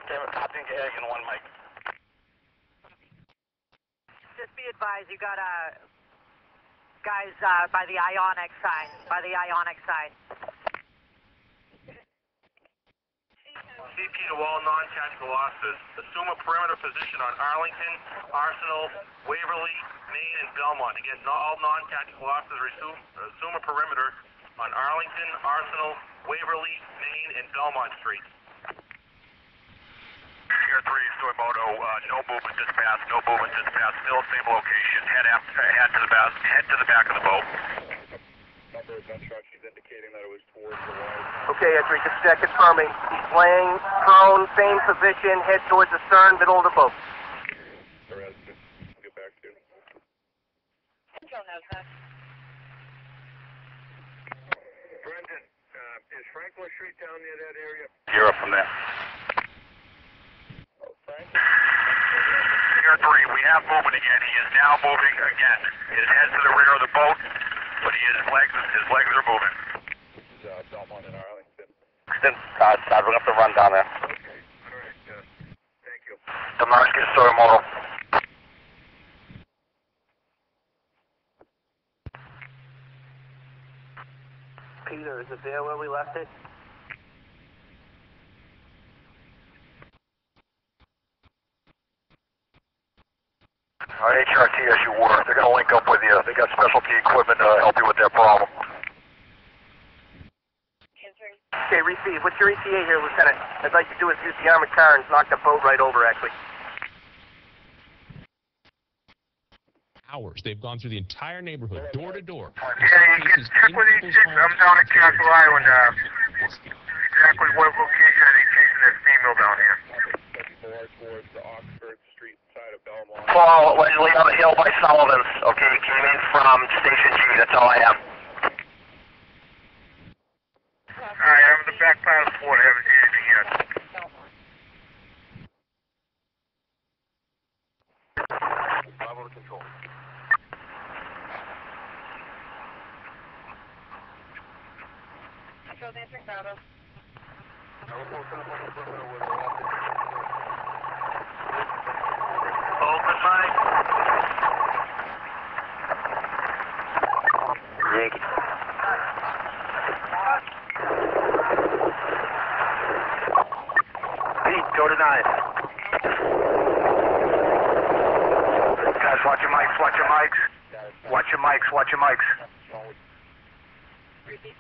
Okay, we're copying Gagan 1, Mike. Just be advised, you got guys by the Ionic side. CP to all non-tactical officers. Assume a perimeter position on Arlington, Arsenal, Waverly, Maine, and Belmont. Again, all non-tactical officers assume a perimeter on Arlington, Arsenal, Waverly, Maine, and Belmont Street. Sierra 3, Storymoto, no movement this path, still same location. Head to the back of the boat. Number of gunshot, she's indicating that it was towards the water. Okay, Entry, just confirming. He's laying prone, same position, head towards the stern, middle of the boat. All right, we'll get back to you. Brendan, is Franklin Street down near that area? You're up from there. Sierra 3, we have movement again. He is now moving again. His head's to the rear of the boat, but his legs are moving. This is Belmont and Arlington. We're going to have to run down there. Okay, all right, thank you. Damascus, Storymoto. Peter, is it there where we left it? HRT as you were. They're going to link up with you. They got specialty equipment to help you with their problem. Okay, receive. What's your ETA here, Lieutenant? I'd like to do is use the armored car and knock the boat right over, actually. Hours. They've gone through the entire neighborhood, door to door. Yeah, you can check with E6. I'm down at Castle Island. Exactly what location are they chasing this female down here? More towards the Oxford Street side of Belmont. Paul, Leslie on the hill by Sullivan's. Okay, came in from Station G. That's all I have. Alright, I'm in the back part of the fort. I haven't seen anything yet. Level of control. Control answering Bravo. Open mic. Yankee. Pete, go to 9. Guys, watch your mics. Watch your mics. Repeat.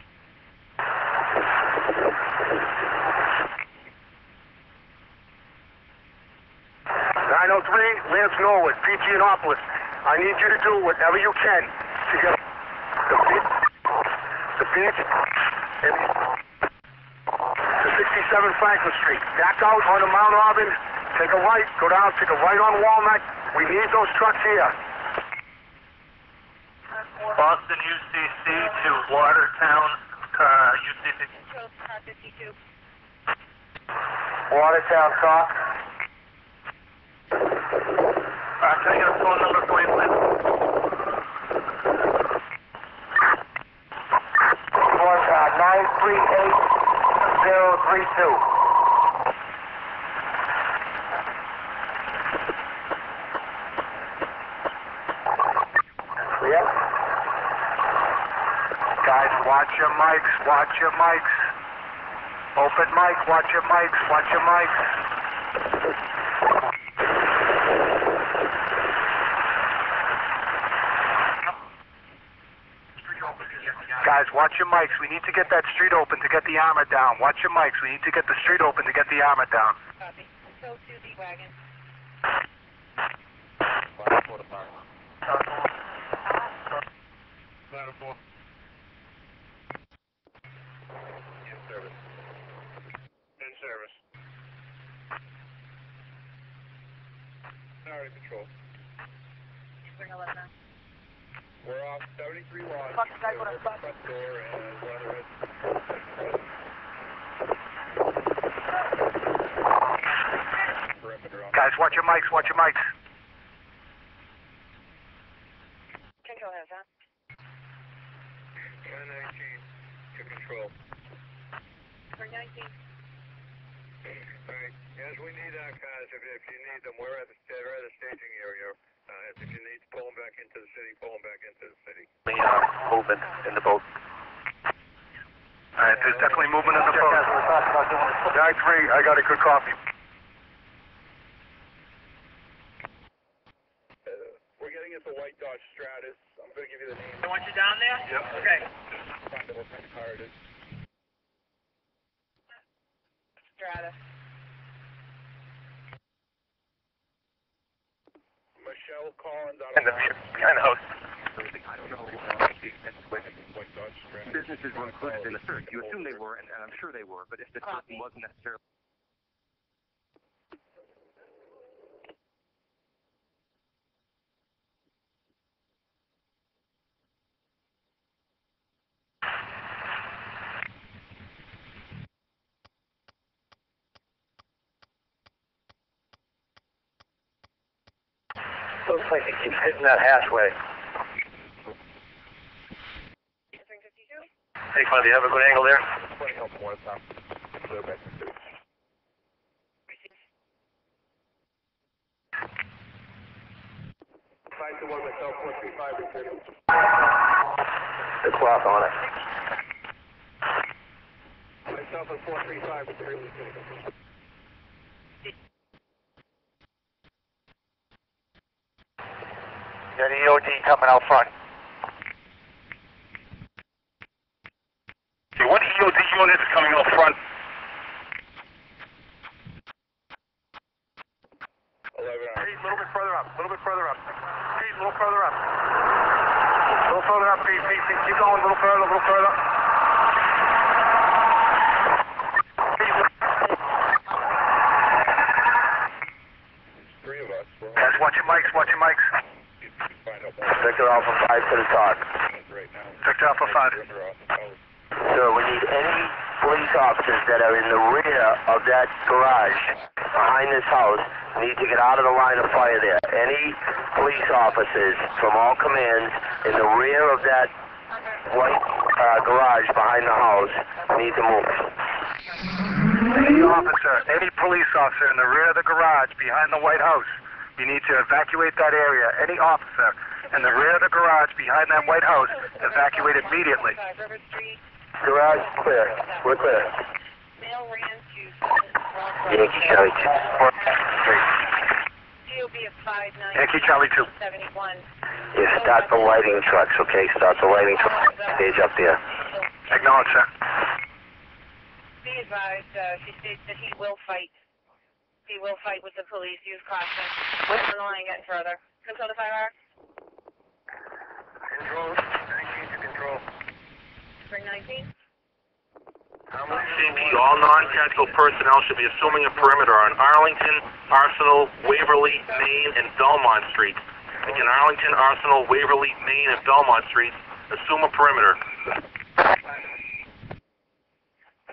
903, Lance Norwood, PG-Annapolis. I need you to do whatever you can to get the beach and to 67 Franklin Street. Back out onto Mount Auburn, take a right, go down, take a right on Walnut. We need those trucks here. Boston UCC to Watertown UCC. Control 52. Watertown, talk. Can I get a phone number for you, please? One, 938-032. Yep. Guys, watch your mics. Open mic, watch your mics. Guys, watch your mics. We need to get that street open to get the armor down. Watch your mics. We need to get the street open to get the armor down. Copy. Control to the wagon. In service. Alright, control. Bring 11 now. We're off 73 watts. Fuck, guys, what I'm Front door and Leatherhead. Perimeter on. Guys, watch your mics. Control has that. 119 to control. Bring 19. Alright, Okay. Yes, we need cars if you need them. We're at the staging area. If you need to pull them back into the city, pull them back into the city. Movement in the boat. Alright, there's definitely movement in the boat. Jag 3, I got a good copy. We're getting into white Dodge Stratus. I'm going to give you the name. I want you down there? Yep. Okay. Find out what kind of car it is. Strata. Michelle Collins out In the behind the house. I don't know. white Dodge Stratus. Businesses were included in the search. You assume they were, and I'm sure they were, but if the person wasn't necessarily. Looks like it keeps hitting that hatchway. Hey, Clyde, do you have a good angle there? 521 myself, 435. The cloth on it. Myself and 435 with 3. Got an EOD coming out front. Okay, what EOD unit is coming out front? 11 hours. Hey, a little bit further up, a little bit further up. Hey, a little further up. A little further up, Pete. Keep going, a little further, a little further. Three of us. Guys, watch your mics, watch your mics. Victor Alpha 5 to the talk. Right now. Victor Alpha 5. So we need any police officers that are in the rear of that garage behind this house need to get out of the line of fire there. Any police officers from all commands in the rear of that white garage behind the house need to move. Any police officer in the rear of the garage behind the White House, you need to evacuate that area. Any officer in the rear of the garage behind that White House, evacuate immediately. Garage clear. We're clear. Mail ran to Yankee Charlie 2. DOB of 59. Yankee Charlie 2. 71. Yeah, start the lighting trucks, okay? Start the lighting truck stage up there. Acknowledge, sir. Be advised, she states that he will fight. He will fight with the police. Use caution. What's the line getting further? Control the fire. Control. 19 to control. Spring 19. CP, all non-tactical personnel should be assuming a perimeter on Arlington, Arsenal, Waverly, Main, and Belmont Streets. Again, Arlington, Arsenal, Waverly, Main, and Belmont Streets. Assume a perimeter.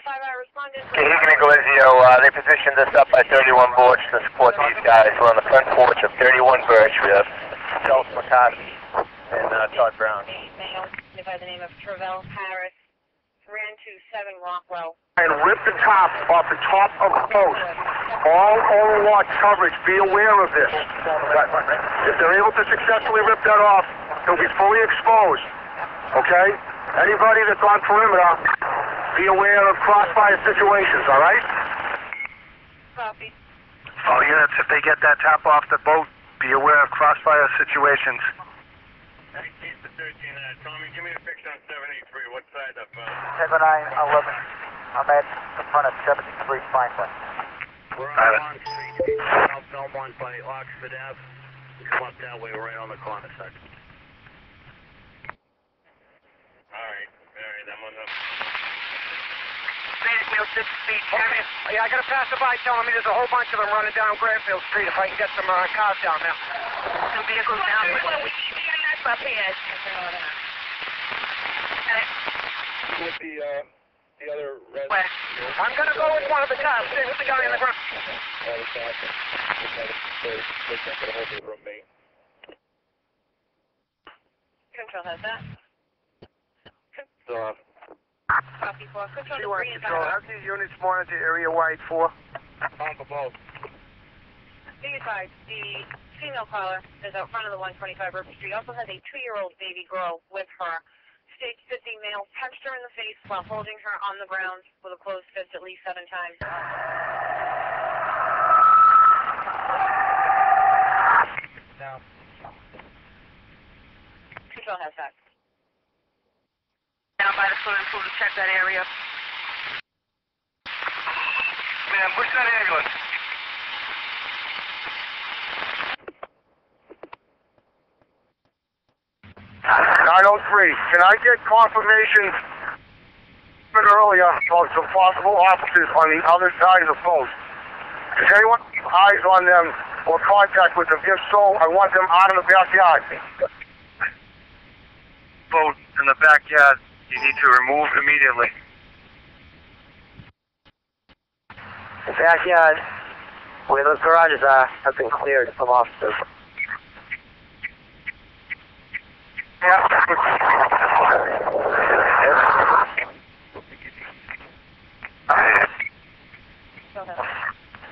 5-hour respondent. Okay, Higgin and Galizio, they positioned us up by 31 Birch to support these guys. We're on the front porch of 31 Birch. We have Charles McCarthy and Todd Brown. Male by the name of Travell Harris. Ran to 7 Rockwell. And rip the top off the top of the post. All overwatch coverage, be aware of this. If they're able to successfully rip that off, they'll be fully exposed. Okay? Anybody that's on perimeter, be aware of crossfire situations, all right? Copy. All units, if they get that top off the boat, be aware of crossfire situations. 19 to 13. Tommy, give me a picture on 783. What side of... 7911. I'm at the front of 73 Franklin. We're on Long Street, South Belmont by Oxford Ave. Come up that way, right on the corner section. Alright, I'm on the... Granfield 6 speed. Yeah, I got a passerby telling me there's a whole bunch of them running down Granfield Street if I can get some cars down there. Some vehicles down. We keep hearing that up here. With the other red... I'm going to go with one of the cars. Stay with the guy in the front. Control has that. So, Copy 4. Control She to wants 3 and control. 5. Have these units monitor area wide 4. On for both. Be advised, the female caller is out front of the 125 River Street. Also has a 2-year-old baby girl with her. States that the male punched her in the face while holding her on the ground with a closed fist at least 7 times. Now. Control has that. Down by the swimming pool to check that area. Man, push that ambulance. Can I get confirmation a bit earlier of some possible officers on the other side of the post? Does anyone have eyes on them or contact with them? If so, I want them out of the backyard. Boat in the backyard. You need to remove immediately. The backyard, where those garages are, have been cleared of officers. Yeah.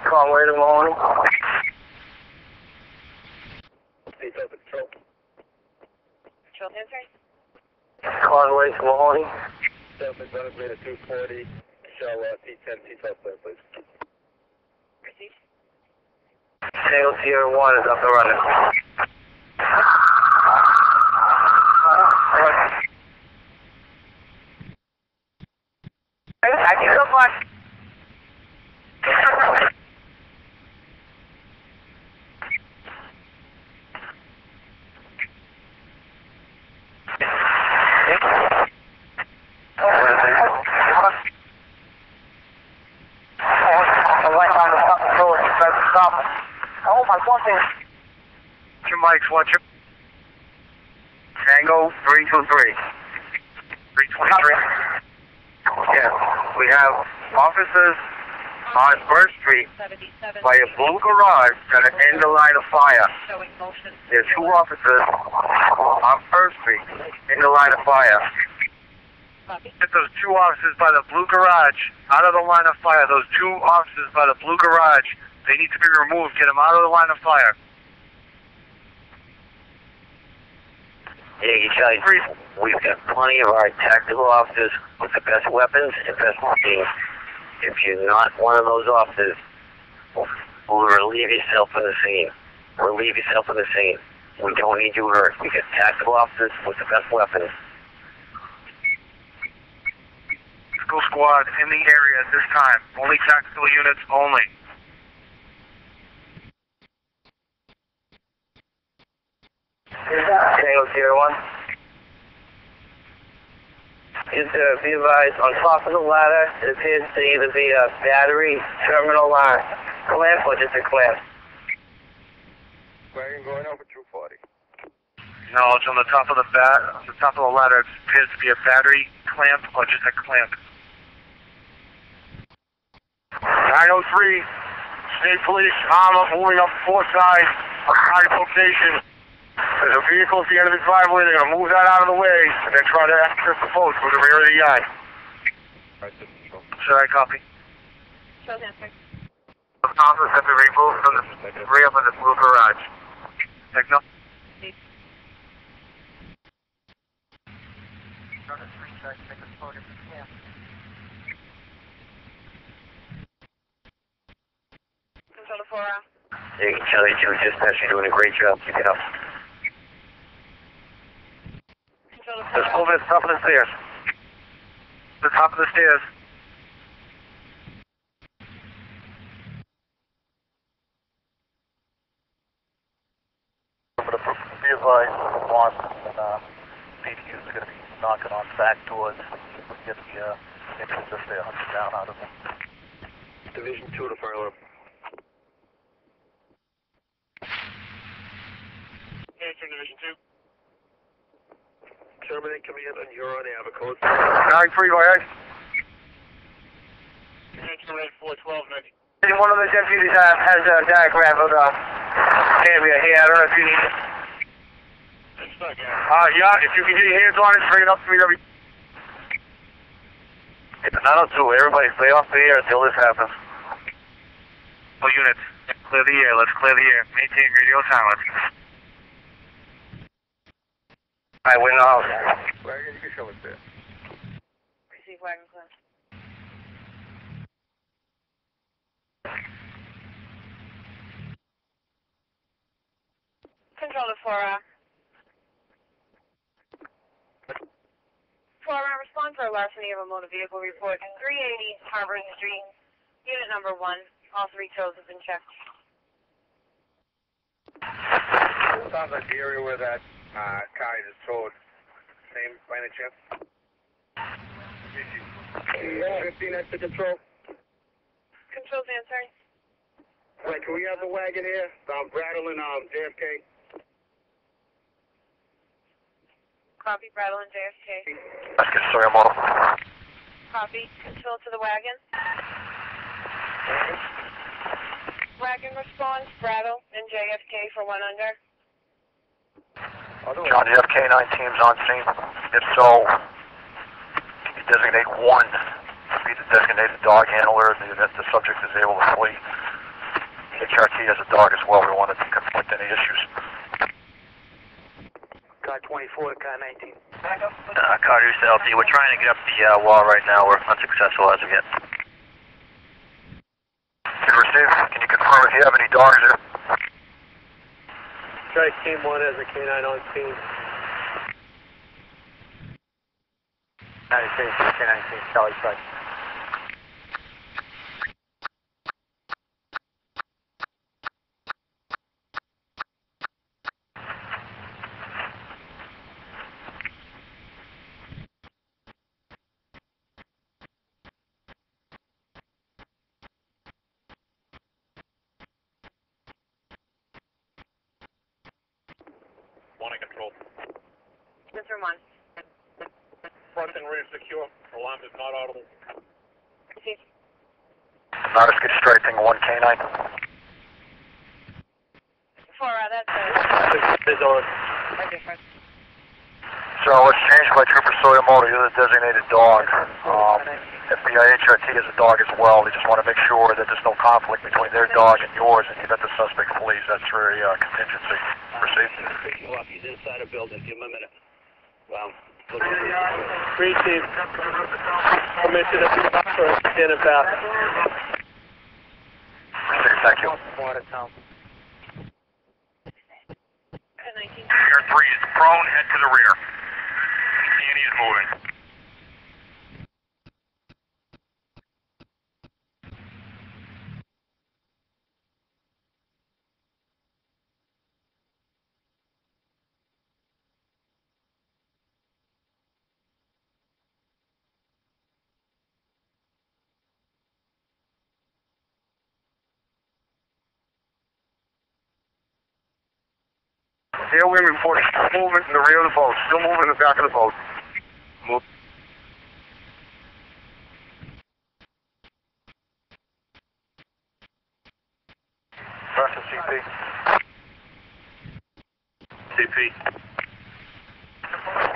Conway to Maloney. Control answering. Conway to Maloney. Self-admitted operator 240. Shell T10, T12 clear, please. Proceed. Tango Sierra 1 is up and running. I can go on. Oh my God! Your mics, watch it. Tango 323. 323. Yeah, we have officers on First Street by a blue garage that are in the line of fire. There's 2 officers on First Street in the line of fire. Get those 2 officers by the blue garage out of the line of fire. Those 2 officers by the blue garage, they need to be removed. Get them out of the line of fire. Yeah, Charlie, we've got plenty of our tactical officers with the best weapons and best machines. If you're not one of those officers, relieve yourself from the scene. Relieve yourself from the scene. We don't need you hurt. We got tactical officers with the best weapons. Tactical squad in the area at this time. Only tactical units only. Tango Sierra 1. Just be advised, on top of the ladder, it appears to either be a battery terminal clamp or just a clamp. Wagon going over 240. Knowledge on the top of the ladder, it appears to be a battery clamp or just a clamp. 903, State Police, armor moving up 4 sides, a high location. There's a vehicle at the end of the driveway. They're going to move that out of the way and then try to access the post from the rear of the yard. Should I copy? Control answering. The officers have been removed from the rear of the blue garage. Signal. Control to 4. Yeah, Charlie 2, dispatch, you're doing a great job. Keep it up. Let's move to the top of the stairs. The top of the stairs. Be advised, Mark and PDUs are going to be knocking on back doors. Get the entrance if they're hunted down out of them. Division 2 to fire alarm. Division 2. Terminate command on Huron Ave, code 9-3, go ahead. Terminate 412, 90. One of the deputies has a diagram of the area here. I don't know if you need it. It's stuck, yeah. Yeah, if you can get your hands on it, bring it up to me. It's 902. Everybody stay off the air until this happens. All units, clear the air. Let's clear the air. Maintain radio silence. Alright, we're in the house. Wagon, you can show us there. Receive wagon clear. Control to 4 respond for a larceny of a motor vehicle report. 380 Harvard Street, unit number 1. All 3 tows have been checked. Sounds like the area where that car is towed. Same by any chance? 15, that's the control. Control's answering. Wait, can we have the wagon here? Brattle and JFK. Copy, Brattle and JFK. Let's get story model. Copy. Control to the wagon. Wagon response, Brattle and JFK for 1 under. John, do you have K9 teams on scene? If so, can you designate 1 to be the designated dog handler in the event the subject is able to flee? HRT has a dog as well. We want to conflict any issues. Car 24 to car 19. Carter to LT. We're trying to get up the wall right now. We're unsuccessful as of yet. Can receive. Can you confirm if you have any dogs there? Strike Team 1 has a K9 on scene. 96, K19, Charlie Strike. Control. Mr. 1. Front and rear secure. Alarm is not audible. Receive. Not a skid straight thing, 1 K9. 4 that's Is on. different. So let's change by Trooper Sawyer Motor. You're the designated dog. FBI HRT is a dog as well. They just want to make sure that there's no conflict between their dog and yours and that the suspect flees. That's for a contingency. Proceed. He's inside a building. Give him a minute. Wow. 3 Team. Permission to be back for a standing path. Proceed, thank you. Water town. 19. Air 3 is prone, head to the rear. And he's moving. Airway reporting still movement in the rear of the boat. Still moving in the back of the boat. Move. Versus CP. CP.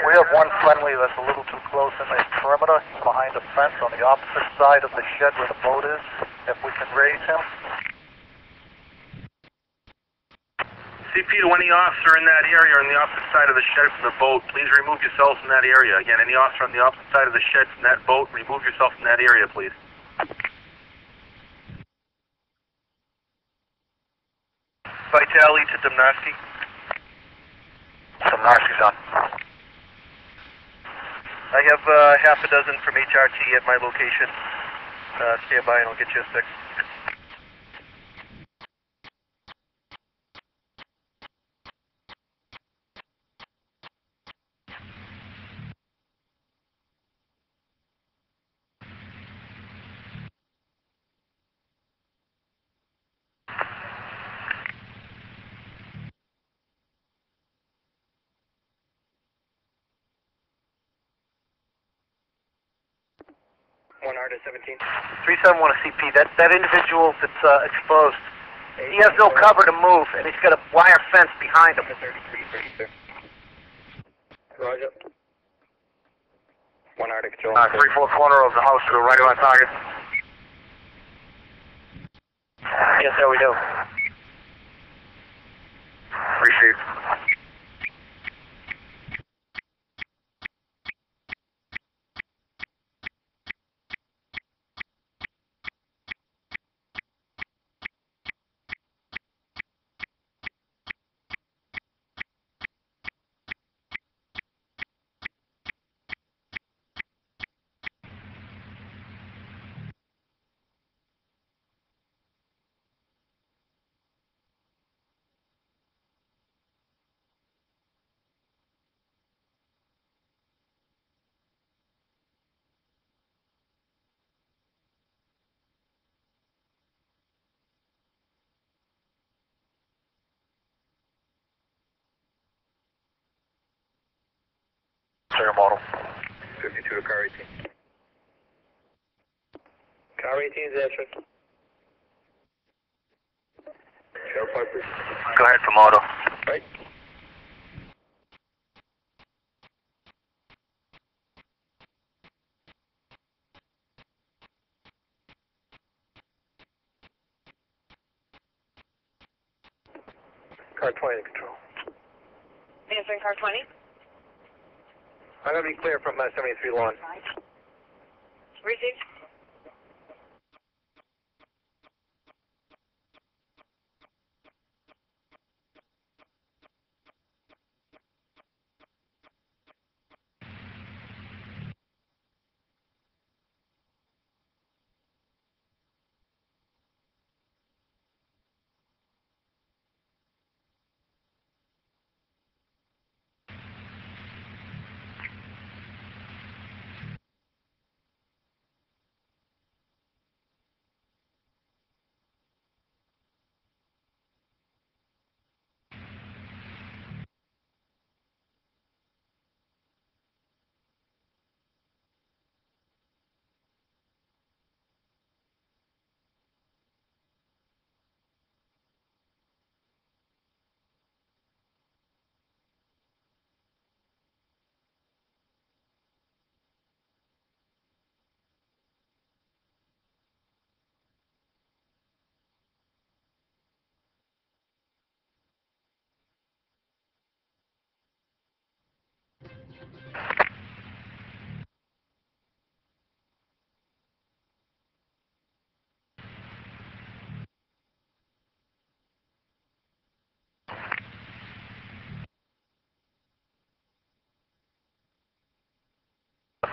We have one friendly that's a little too close in the perimeter. He's behind a fence on the opposite side of the shed where the boat is. If we can raise him. CP to any officer in that area on the opposite side of the shed from the boat, please remove yourselves from that area. Again, any officer on the opposite side of the shed from that boat, remove yourself from that area, please. Vitale to Domnarski. Domnarski's on. I have half a dozen from HRT at my location. Stand by and I'll get you a 6. to 17. 371 to CP. That individual that's exposed, he has no cover to move, and he's got a wire fence behind him. 33, 32. Roger. 1 hour to control. 3-4 corner of the house to the right of our target. Yes, sir, we do. Receive. Serial model. 52 to car 18. Car 18 is answering. Sheriff Piper. Go ahead for moto. Right. Car 20 to control. Answering car 20. I'm going to be clear from 73 lawn. Received.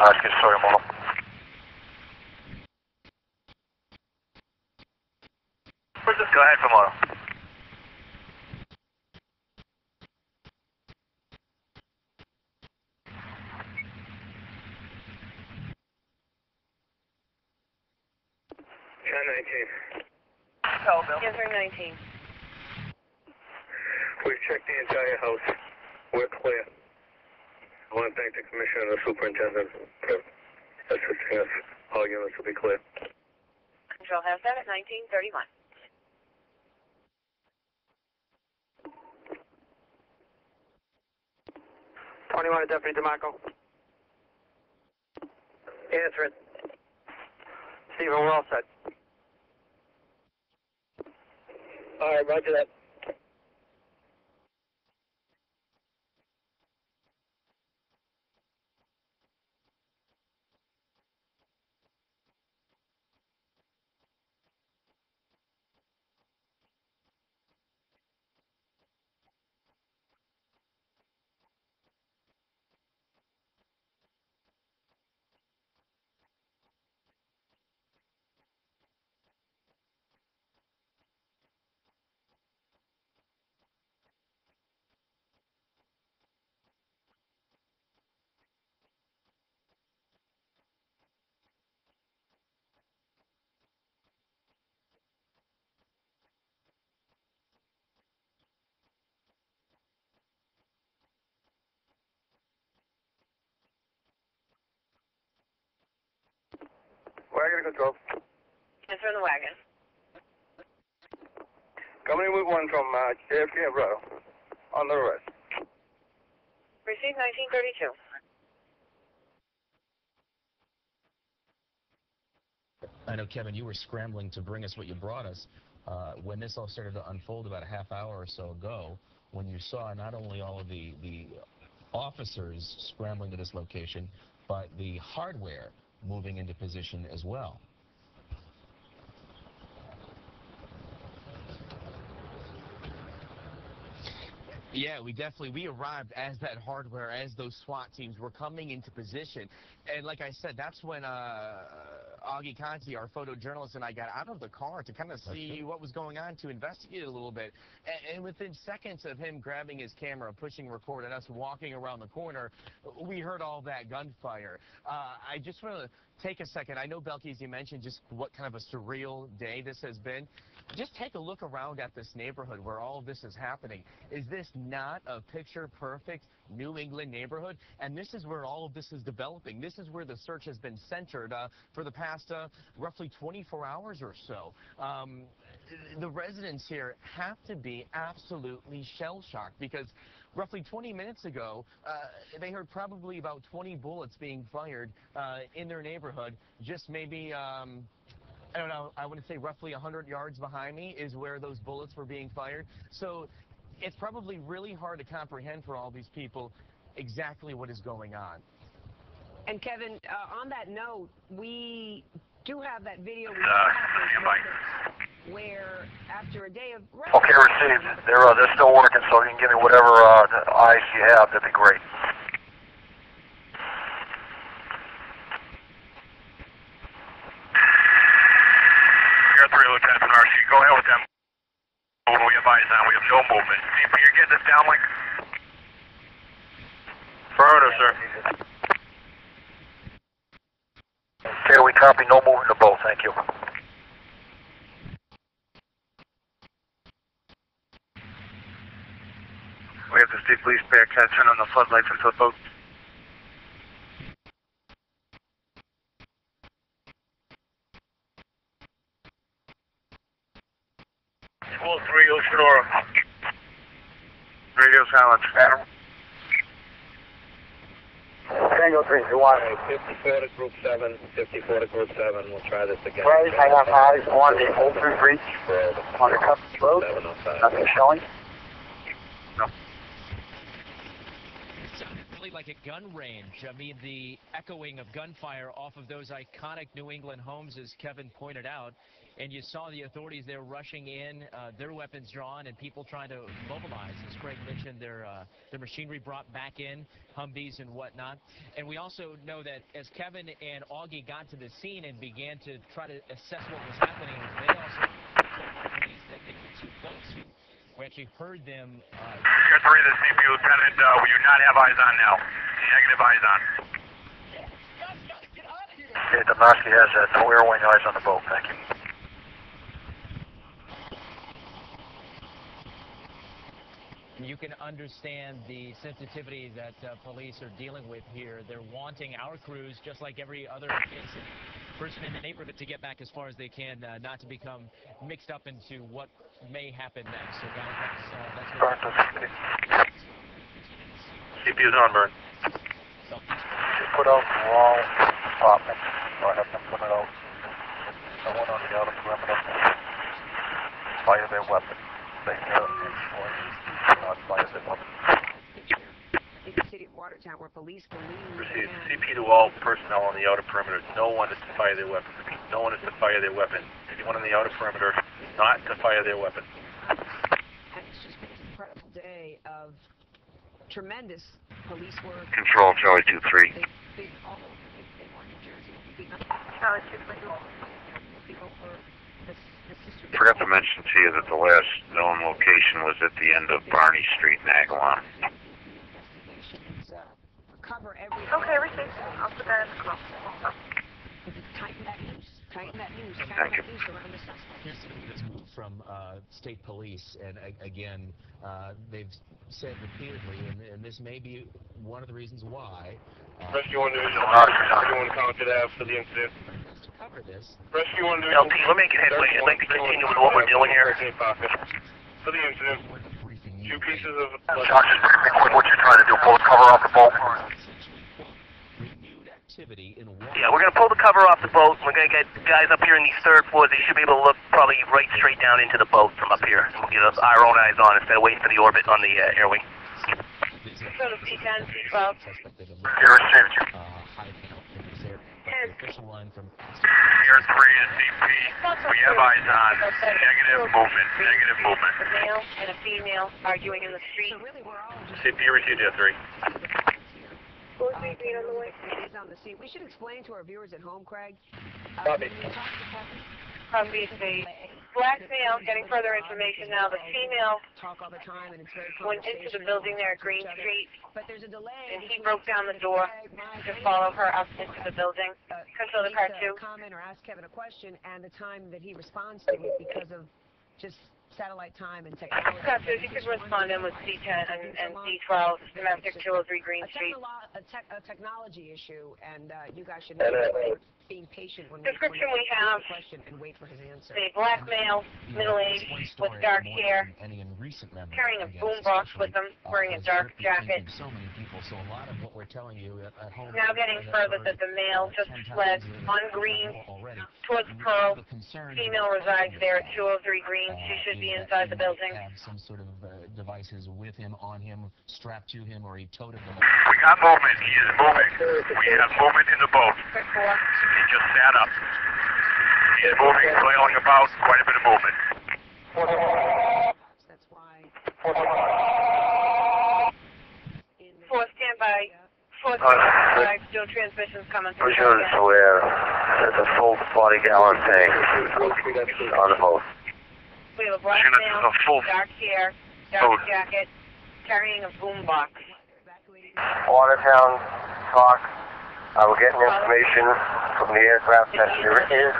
Ask you serial model. Go ahead for moto. Car 19. Answering 19. We've checked the entire house. We're clear. I want to thank the commissioner and the superintendent for assisting us. All units will be clear. Control has that at 1931. Deputy DeMarco. Answer it. Stephen, we're all set. All right, roger that. Wagon control. Answering the wagon. Coming in with one from JFK and Brother. On the arrest. Received 1932. I know, Kevin, you were scrambling to bring us what you brought us. when this all started to unfold about a half hour or so ago, when you saw not only all of the officers scrambling to this location, but the hardware moving into position as well. Yeah, we arrived as that hardware, as those SWAT teams were coming into position. And like I said, that's when Augie Conti, our photojournalist, and I got out of the car to kind of see what was going on, to investigate a little bit. And within seconds of him grabbing his camera, pushing record, and us walking around the corner, we heard all that gunfire. I just want to take a second. I know, Belkey, as you mentioned, just what kind of a surreal day this has been. Just take a look around at this neighborhood where all of this is happening. Is this not a picture-perfect New England neighborhood? And this is where all of this is developing. This is where the search has been centered for the past roughly 24 hours or so. The residents here have to be absolutely shell-shocked because roughly 20 minutes ago, they heard probably about 20 bullets being fired in their neighborhood. Just maybe, I don't know, I would say roughly 100 yards behind me is where those bullets were being fired. So it's probably really hard to comprehend for all these people exactly what is going on. And Kevin, on that note, we do have that video where after a day of... Okay, received. They're still working, so you can give me whatever eyes you have. That'd be great. Here 3, Lieutenant from RC. Go ahead with them. We have eyes on. We have no movement. CP, you're getting this downlink? Affirmative, sir. Okay, we copy. No movement to both. Thank you. We have the state police pay attention on the floodlights into the boat. School 3, Oceanora. Radio silence. Tango 3, you want it? 54 to group 7, 54 to group 7. We'll try this again. Right, I have eyes on the open breach on the cup road. Nothing showing? No. It sounded really like a gun range. I mean, the echoing of gunfire off of those iconic New England homes, as Kevin pointed out. And you saw the authorities there rushing in, their weapons drawn, and people trying to mobilize. As Greg mentioned, their machinery brought back in, Humvees and whatnot. And we also know that as Kevin and Augie got to the scene and began to try to assess what was happening, they also told police that they were too close. We actually heard them... Here 3, the CP, Lieutenant. We do not have eyes on now. Negative eyes on. Okay, Damaski has no air wing eyes on the boat. Thank you. You can understand the sensitivity that police are dealing with here. They're wanting our crews, just like every other person in the neighborhood, to get back as far as they can, not to become mixed up into what may happen next. So guys, that's what CP is on, Burn. You put out the wall popping, so I have them put it out. Someone on the outer perimeter fire their weapon. They not fire their weapon. In the city of Watertown, where police believe... Received. CP to all personnel on the outer perimeter. No one is to fire their weapon. No one is to fire their weapon. Anyone on the outer perimeter not to fire their weapon. And it's just been an incredible day of tremendous police work. Control, Charlie 2-3. They all over New Jersey. Charlie 2-3. People were... Forgot to mention to you that the last known location was at the end of Barney Street in Agawam. Cover everything. Okay, received. I'll put that in the call. Tighten that noose. Tighten that noose. Thank you. Around the suspect. Here's this move from state police, and again, they've said repeatedly, and this may be one of the reasons why. Rescue 1 Division, 31 Concord Ave for the incident. To cover this. Rescue 1 Division. LT, let me get headway. I'd like to continue with what we're doing here. For the incident, 2 pieces of... Josh, just quick what you're trying to do. Both cover off the boat. activity in one. Yeah, we're going to pull the cover off the boat. We're going to get guys up here in these third floors. They should be able to look probably right straight down into the boat from up here. We'll get our own eyes on instead of waiting for the orbit on the air wing. Go to C10, C12. Here, received you. Official line from Here 3 is CP. We have eyes on. Negative movement. Negative movement. A male and a female arguing in the street. So really, we're all just CP received here 3. On the way. he's on the scene. We should explain to our viewers at home, Craig. Copy. When you talk to Kevin, Probably the black male, getting further information now. The female talk all the time, and it's very went into the building there at Green Street, But there's a delay. and he broke down the door to follow her up into the building. Control the car too. Comment or ask Kevin a question, and the time that he responds to it because of just satellite time and technology. Scott, so if you could respond in with C10 and D12, domestic 203 Green Street. A technology issue, and you guys should know by being patient when Description we have, question and wait for his answer. a black male, middle-aged, with dark hair, carrying a boombox with him, wearing a dark jacket. So many people, so a lot of what we're telling you at home. Now getting further that the male just fled on Green towards Pearl. Female resides there at 203 Green. She should be inside the building. Have some sort of devices with him, on him, strapped to him, or he toted them. We got movement. He is moving. We have movement in the boat. Quick 4. He just sat up. He is moving, flailing about. Quite a bit of movement. That's why. 4, stand by. 4, stand by. No transmissions coming through. Push on to where there's a full 40-gallon tank on the boat. We have a black Unit, male, a full dark hair, dark jacket, carrying a boombox. Watertown talk. We're getting information from the aircraft that there is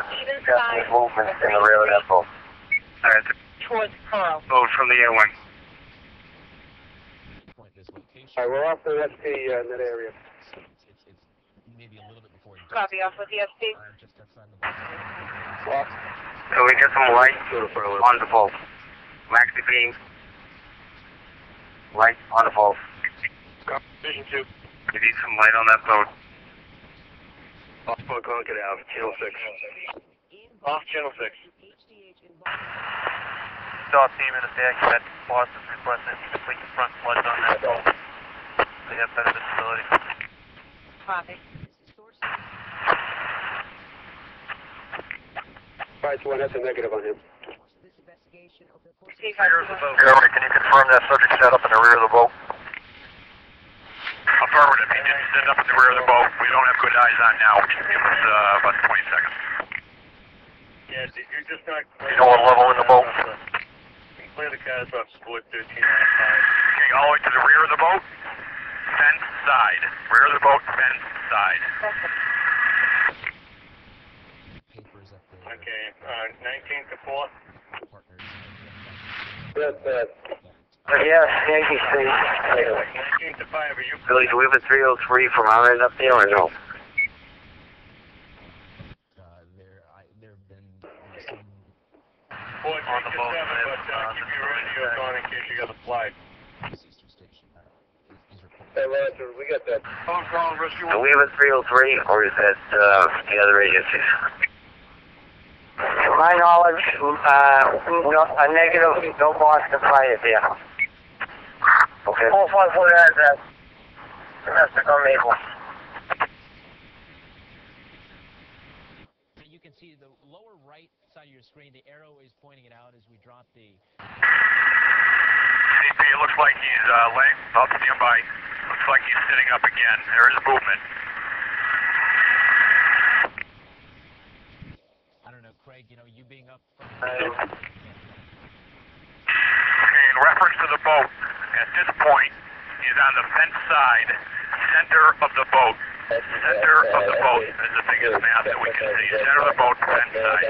definite movement in the rear of that boat. Alright, Towards Pearl. boat from the air wing. All right, we're off the ST in that area. It's maybe a little bit before he Copy off with the FT. just outside the boat. So we get some light on the boat. Maxi beam. Light on the boat. Vision 2. We need some light on that boat. Off boat Concord Ave, channel 6. Off channel 6. Star team in effect that Boston's requesting complete front floods on that boat. They have better visibility. Copy. Price 1, that's a negative on him. Airway, can you confirm that subject sat up in the rear of the boat? Affirmative. He didn't sit up in the rear of the boat. We don't have good eyes on now. Give us about 20 seconds. Yeah, you're just not... You know what level in the boat? Clear the cars off split 13.5. Okay, all the way to the rear of the boat. Fence side. Rear of the boat, fence side. Papers up there. Okay, 19th to 4th. Partners. Yes, Yankee Street. 19th to 5, are you... Billy, do we have a 303 from our end up there or no? There have been some. 4, 3 to 7, but keep your radios on in case you got a flag. Eastern Station. Hey, Roger, we got that. Phone call, rescue. Do we have a 303 or is that the other agencies? To my knowledge, a negative, no Boston fire there. Okay. 454 has that. Domestic on Maple. You can see the lower right side of your screen, the arrow is pointing it out as we drop the... CP, it looks like he's laying up nearby. Looks like he's sitting up again. There is movement. I don't know, Craig, you being up from... Okay, in reference to the boat, at this point, he's on the fence side, center of the boat. Center of the boat is the biggest map that we can see. Center of the boat, fence side.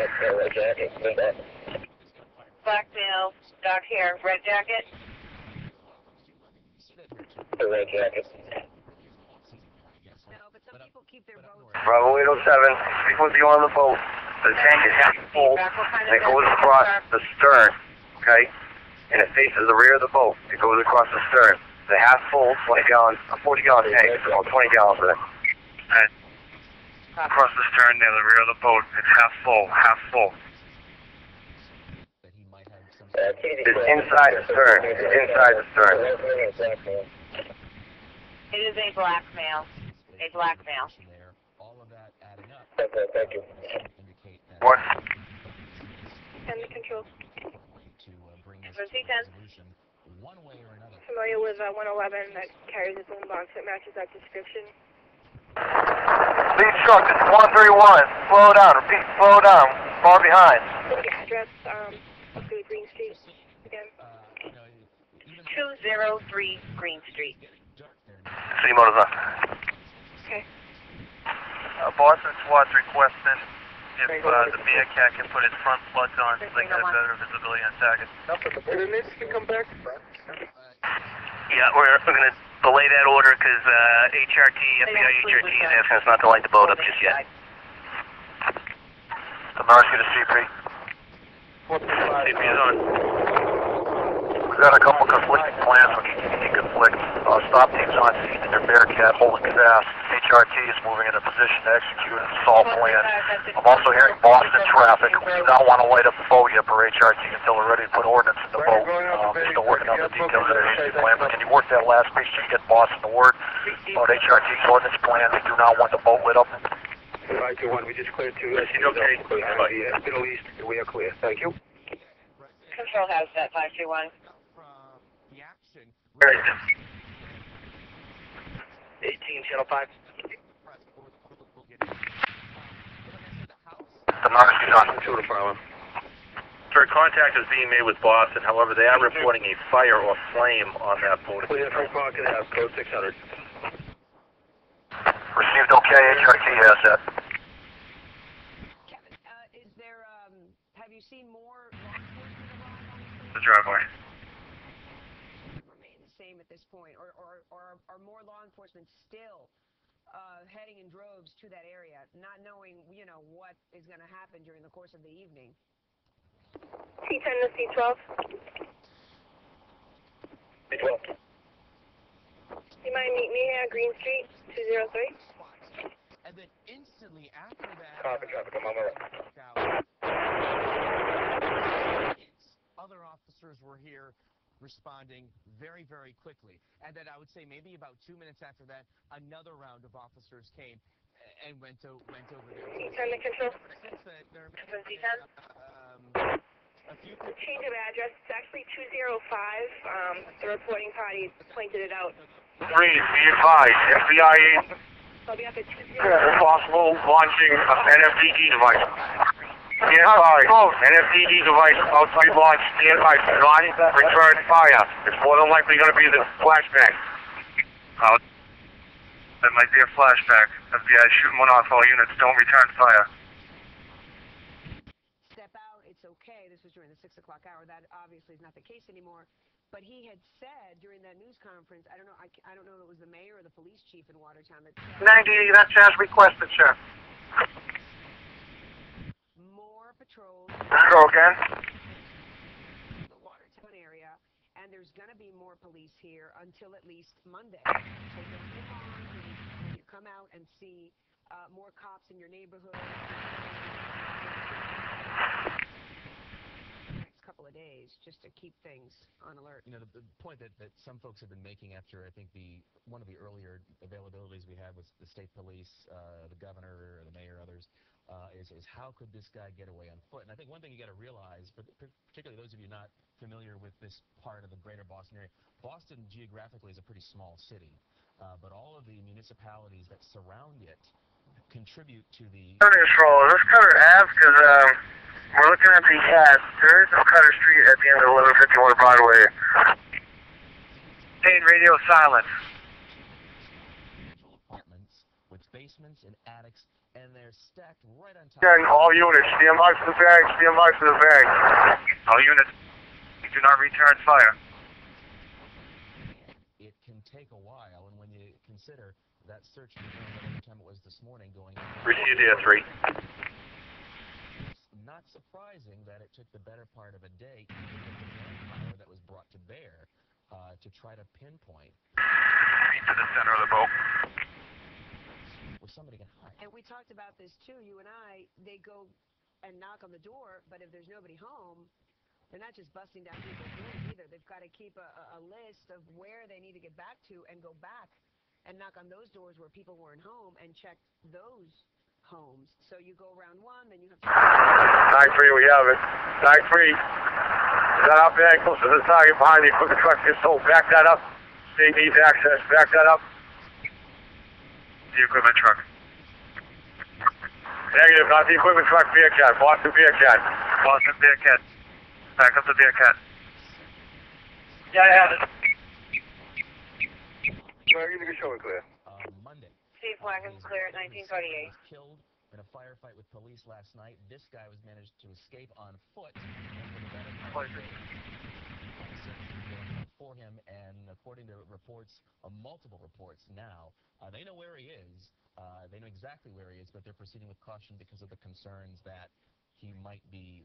Black male, dark hair, red jacket. Red jacket. No, but some people keep their boats. Bravo 807, speak with you on the boat. The tank is half full, and it goes across the stern, okay? And it faces the rear of the boat. It goes across the stern. The half full, 20-gallon, a 40-gallon tank, so 20 gallons of it. Across the stern near the rear of the boat. It's half full, half full. It's inside the stern. It's inside the stern. It is a black male. A black male. All of that adding up. Thank you. What? And the control. To bring this to resolution one way or another. Familiar with 111 that carries its own box that matches that description. Lead truck, it's 131. Slow down, repeat, slow down. Far behind. Address, let's go to Green Street again. 203 Green Street. City Motors on. Okay. Boston SWAT's requesting if the Bearcat can put its front floods on so they can have better visibility on target. Yeah, we're going to delay that order because FBI HRT is asking us not to light the boat up just yet. Damarski to CP. CP is on. We've got a couple conflicting plans which need conflict. Stop team's on scene in their Bearcat holding fast. HRT is moving into position to execute an assault plan. I'm also hearing Boston traffic. We do not want to light up the boat yet for HRT until we're ready to put ordnance in the boat. Still working on the details of the agency plan. But can you work that last piece so you get Boston the word about HRT's ordnance plan? They do not want the boat lit up. 521, we just cleared to Middle East. We are clear. Thank you. Control has that 521. The action. 18, Channel 5. Damarski's on. Shooter file. Sir, contact is being made with Boston. However, they are reporting a fire or flame on that boat. Clear from Parkin Ave, code 600. Received okay, HRT has that. Kevin, is there, have you seen more law enforcement arrive on The driveway. remain the same at this point, or are more law enforcement still heading in droves to that area, not knowing, you know, what is going to happen during the course of the evening? C10 to C12. C12. You might meet me here at Green Street, 203. And then instantly after that, Copy, traffic, I'm on my right. other officers were here responding very, very quickly. And then I would say maybe about 2 minutes after that, another round of officers came and went over there. C10 to control. Since then, there have been, C10. a few Change of address. It's actually 205. The reporting party pointed it out. Green, be advised, FBI I'll be up at 205. possible launching an NFDG device. NFDG device outside launch, standby, not return fire. It's more than likely going to be the flashbang. That might be a flashback. FBI shooting one off, all units don't return fire. Step out, it's okay. This was during the 6 o'clock hour. That obviously is not the case anymore. But he had said during that news conference, I don't know if it was the mayor or the police chief in Watertown that said 90, that's as requested, sir. more patrols Go again. in the Watertown area, and there's going to be more police here until at least Monday. So don't get alarmed when you come out and see more cops in your neighborhood. Couple of days just to keep things on alert. You know, the point that some folks have been making after, I think, one of the earlier availabilities we had was the state police, the governor, or the mayor, others, is how could this guy get away on foot? And I think one thing you got to realize, particularly those of you not familiar with this part of the greater Boston area, Boston geographically is a pretty small city, but all of the municipalities that surround it contribute to the... Control, let's Cutter Ave, because we're looking at the there is no Cutter Street at the end of 1151 Broadway. Pain radio silence. Apartments with basements and attics, and they're stacked right on top. All units, stand by for the bag, stand by for the bag. All units do not return fire. It can take a while, and when you consider that search began every time it was this morning going on. Received Air 3. It's not surprising that it took the better part of a day, even with the manpower that was brought to bear, to try to pinpoint. To the center of the boat. Was somebody can hide. And we talked about this too, you and I. They go and knock on the door, but if there's nobody home, they're not just busting down people's doors either. They've got to keep a list of where they need to get back to and go back and knock on those doors where people weren't home and check those homes. So you go around one, then you have to... Tag 3, we have it. Tag 3. Is that up there? Close to the target behind the equipment truck. Just hold. Back that up. State needs access. Back that up. The equipment truck. Negative, not the equipment truck. Bearcat. Boston Bearcat. Boston Bearcat. Back up the Bearcat. Yeah, I have it. Well, you can show it clear. Monday. Steve Wagon's clear at 1938. Was killed in a firefight with police last night. This guy was managed to escape on foot. For him, and according to reports, multiple reports now, they know where he is. They know exactly where he is, but they're proceeding with caution because of the concerns that he might be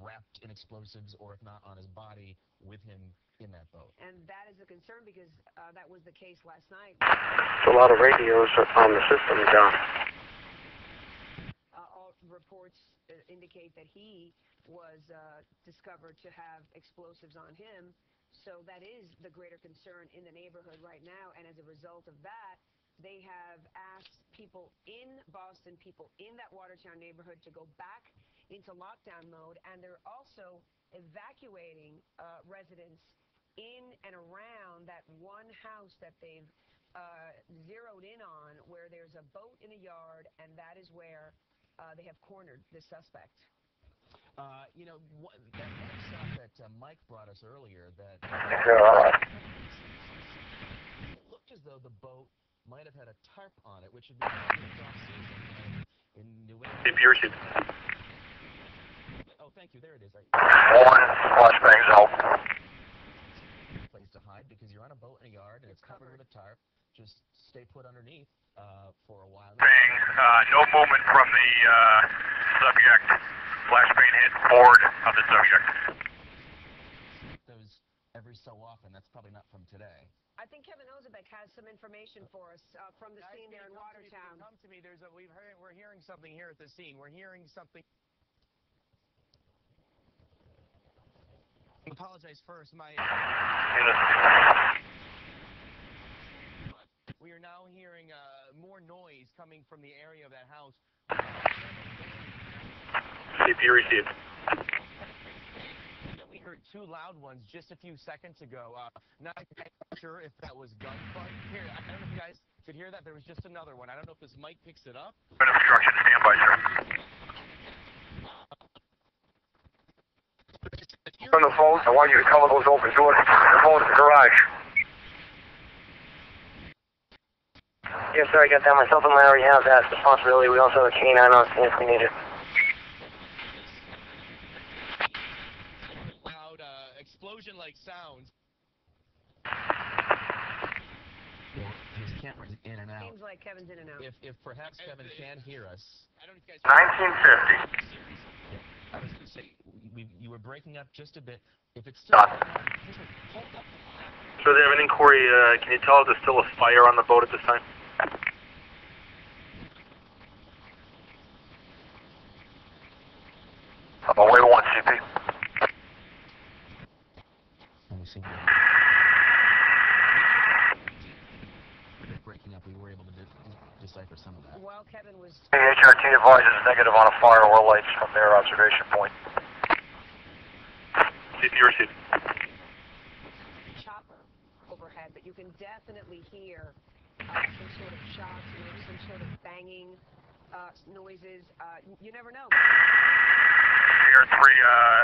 wrapped in explosives, or if not, on his body with him in that boat. And that is a concern because that was the case last night. There's a lot of radios on the system, John. All reports indicate that he was discovered to have explosives on him. So that is the greater concern in the neighborhood right now. And as a result of that, they have asked people in Boston, people in that Watertown neighborhood, to go back into lockdown mode. And they're also evacuating residents in and around that one house that they've zeroed in on, where there's a boat in a yard, and that is where they have cornered the suspect. You know, that one shot that Mike brought us earlier, that looked as though the boat might have had a tarp on it, which would be off-season in New England. Keep your seat. Oh, thank you. There it is. One, flashbangs out. Place to hide because you're on a boat in a yard and it's covered with a tarp. Just stay put underneath for a while. No movement from the subject. Flashbang hit board of the subject. Those every so often. That's probably not from today. I think Kevin Ozebek has some information for us from the scene there in Watertown. Come to me. We're hearing something here at the scene. We're hearing something. I apologize first. We are now hearing more noise coming from the area of that house. CP received. We heard two loud ones just a few seconds ago. Not sure if that was gunfire. Here, I don't know if you guys could hear that. There was just another one. I don't know if this mic picks it up. Obstruction, stand by, sir. On the phone, I want you to cover those open doors. The phone in the garage. Yes, sir, I got that. Myself and Larry have that responsibility. We also have a canine on scene if we need it. Loud, explosion-like sounds. His camera's in and out. Seems like Kevin's in and out. If perhaps Kevin can hear us. I don't know if you guys. 1950. I was going to say, you were breaking up just a bit. If it's still... So they have an inquiry. Can you tell if there's still a fire on the boat at this time? I'm away one, CP. Let me see. Breaking up, we were able to decipher some of that. Well, Kevin was... The HRT advises negative on a fire or lights from their observation point. CP received. Chopper overhead, but you can definitely hear some sort of shots, maybe some sort of banging noises. You never know. Here 3,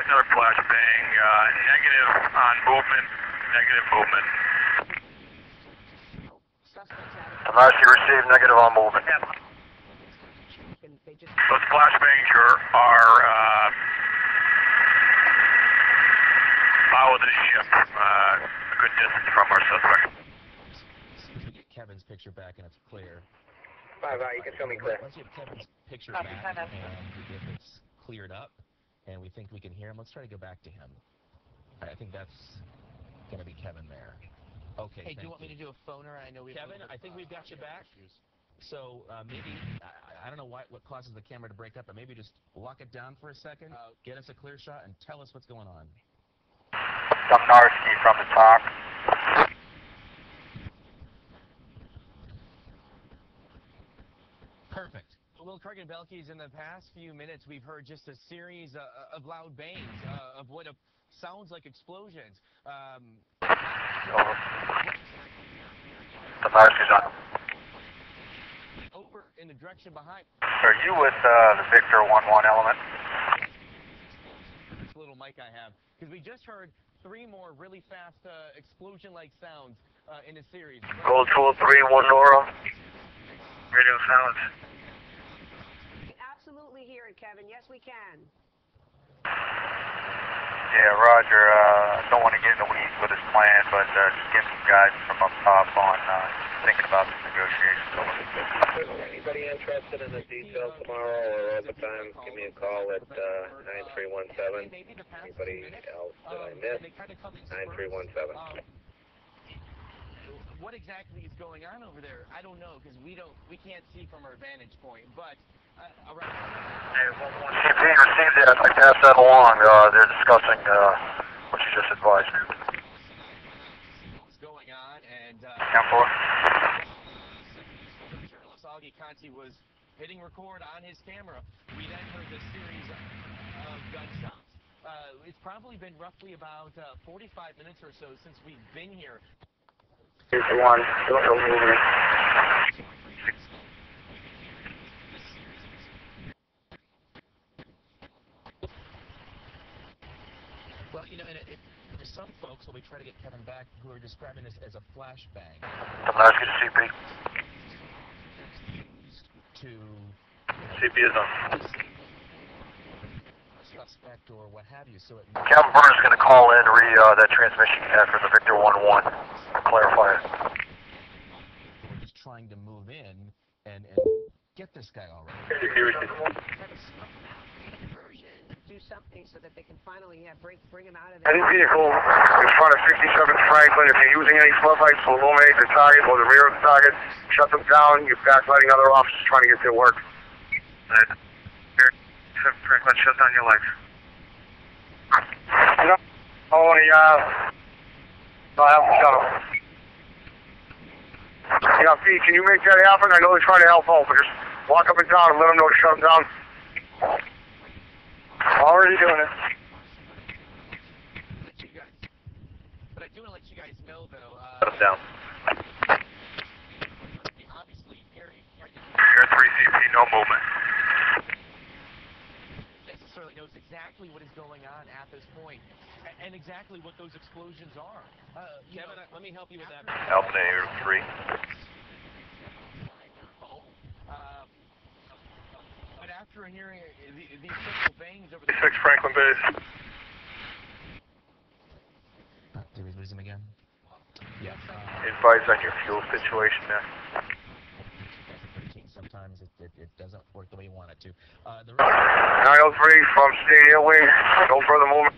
another flashbang. Negative on movement. Negative movement. Emergency received. Negative on movement. Those flashbangs are bow of the ship. A good distance from our suspect. Let's get Kevin's picture back and it's clear. Bye, you can show me clear. Let's get Kevin's picture back, and if it's cleared up and we think we can hear him, let's try to go back to him. I think that's going to be Kevin there. Okay, Hey, do you want me to do a phoner? I know we. Kevin, I think we've got you back. So maybe, I don't know what causes the camera to break up, but maybe just lock it down for a second, get us a clear shot, and tell us what's going on. Dumnarski from the top. Perfect. Well, Karganvelkis, in the past few minutes, we've heard just a series of loud bangs, of what sounds like explosions. Over. Dumnarski's on. Over in the direction behind. Are you with the Victor 1-1 element? This little mic I have. Because we just heard 3 more really fast explosion-like sounds in a series. Gold 203, 1 Nora. Radio sounds. Absolutely hear it, Kevin. Yes, we can. Yeah, Roger. Don't want to get in the weeds with his plan, but just give some guidance from up top on thinking about the negotiations. Anybody interested in the details tomorrow or overtime, give me a call at 9317. Anybody else that I missed? 9317. What exactly is going on over there? I don't know, because we can't see from our vantage point, but around... CP received that. I passed that along. They're discussing what you just advised. What's going on, and... Count 4. Journalist Augie Conti was hitting record on his camera. We then heard the series of gunshots. It's probably been roughly about 45 minutes or so since we've been here. Here's the one. Don't move me. Well, you know, there's some folks, when we try to get Kevin back, who are describing this as a flashbang. Dumnarski to CP. CP is on. Suspect or what have you, so it... Kevin Burner's going to call in, that transmission you had from the Victor 1-1 to clarify it. We're just trying to move in and get this guy all right. Do something so that they can finally bring him out of there. Any vehicle in front of 57th Franklin, if you're using any floodlights to illuminate the target or the rear of the target, shut them down. You're backlighting other officers trying to get their work. 57th Franklin, shut down your lights. No, only, no, I haven't shut them. Yeah, Pete, can you make that happen? I know they're trying to help out, but just walk up and down and let them know to shut them down. Already doing it. But I do want to let you guys know, though. Shut them down. Obviously, Air 3 CP, no movement. Necessarily knows exactly what is going on at this point, and exactly what those explosions are. Kevin, let me help you with that. Alpha Air 3. But after hearing these simple bangs over the... 6 Franklin Base. Did we lose him again? Yeah. Advise on your fuel situation there. Sometimes it doesn't work the way you want it to. 903 from State Airway. No further movement.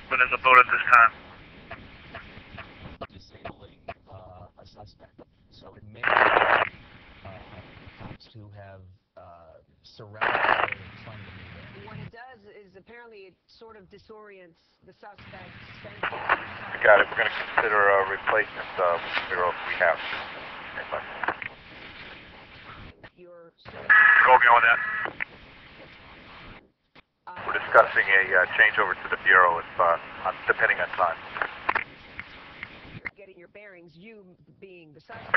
When is the boat at this time? Disabling a suspect. So it may cops who have surrounded and trying to move in. What it does is apparently it sort of disorients the suspect. Got it. We're going to consider a replacement bureau if we have. Go again with that. We're discussing a changeover to the bureau depending on time. Getting your bearings, you being the suspect,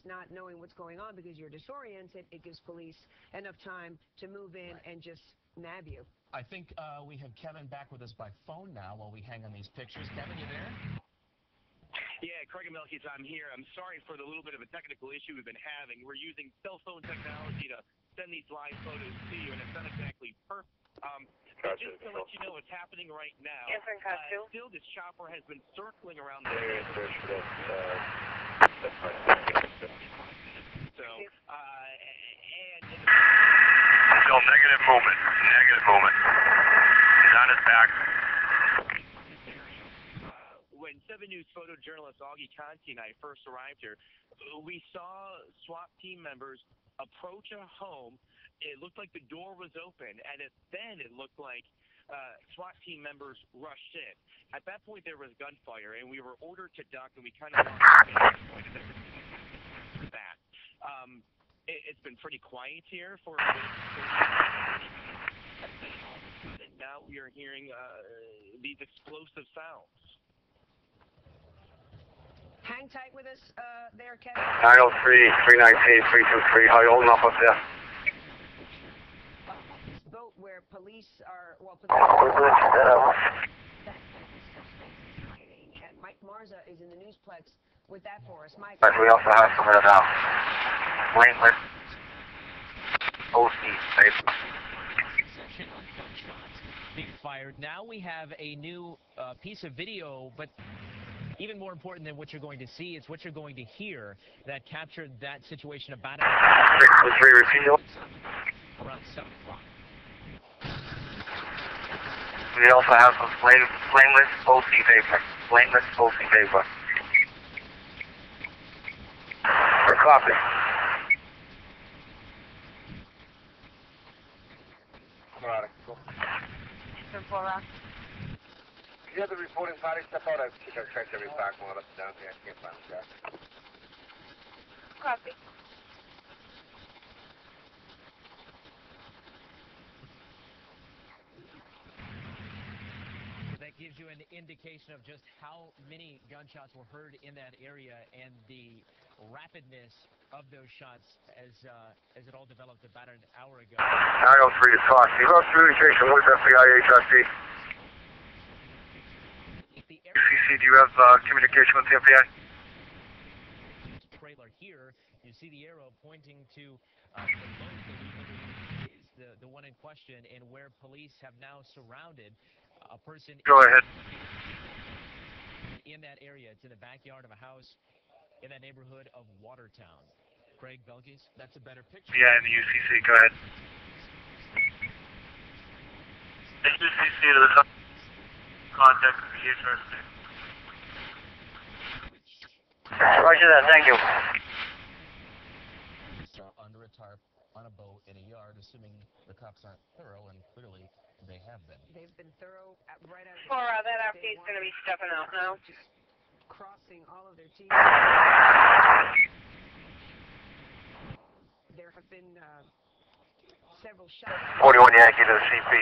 not knowing what's going on because you're disoriented, it gives police enough time to move in and just nab you. I think we have Kevin back with us by phone now while we hang on these pictures. Kevin, you there? Yeah, Karganvelkis, I'm here. I'm sorry for the little bit of a technical issue we've been having. We're using cell phone technology to send these live photos to you, and it's not exactly perfect. Just to let you know what's happening right now, still this chopper has been circling around the area. So, and... Still negative movement. Negative movement. He's on his back. When 7 News photojournalist Augie Conti and I first arrived here, we saw SWAT team members approach a home. It looked like the door was open, and then it looked like SWAT team members rushed in. At that point, there was gunfire, and we were ordered to duck, and we kind of lost that. It's been pretty quiet here for a bit. Now we are hearing these explosive sounds. Hang tight with us there, Kevin. 903, 319, 323. How you holding up there? This boat where police are, well, and Mike Marza is in the newsplex with that for us. Mike. We also have some of that blameless OC safe. Being fired. Now we have a new piece of video, but even more important than what you're going to see is what you're going to hear that captured that situation about it. 613, repeat. Around 7 o'clock. We also have some flameless OC vapor. Flameless OC vapor. Copy. Alright, cool. You have the reporting party step out? I've checked every park one up and down here. I can't find the guy. Copy. That gives you an indication of just how many gunshots were heard in that area and the rapidness of those shots as it all developed about an hour ago. 903 is talk. You wrote communication with FBI HRC. CC, do you have communication with the FBI? Trailer here, you see the arrow pointing to the one in question, and where police have now surrounded a person. Go ahead. In that area. It's in the backyard of a house in that neighborhood of Watertown. Craig Belkis, that's a better picture. Yeah, in the UCC. Go ahead. UCC to the contact with the HRC. Roger that. Thank you. Under a tarp, on a boat, in a yard, assuming the cops aren't thorough, and clearly they have been. They've been thorough right out of That update's going to be stepping out now. Just crossing all of their T's. There have been several shots. 41 Yankee to the CP.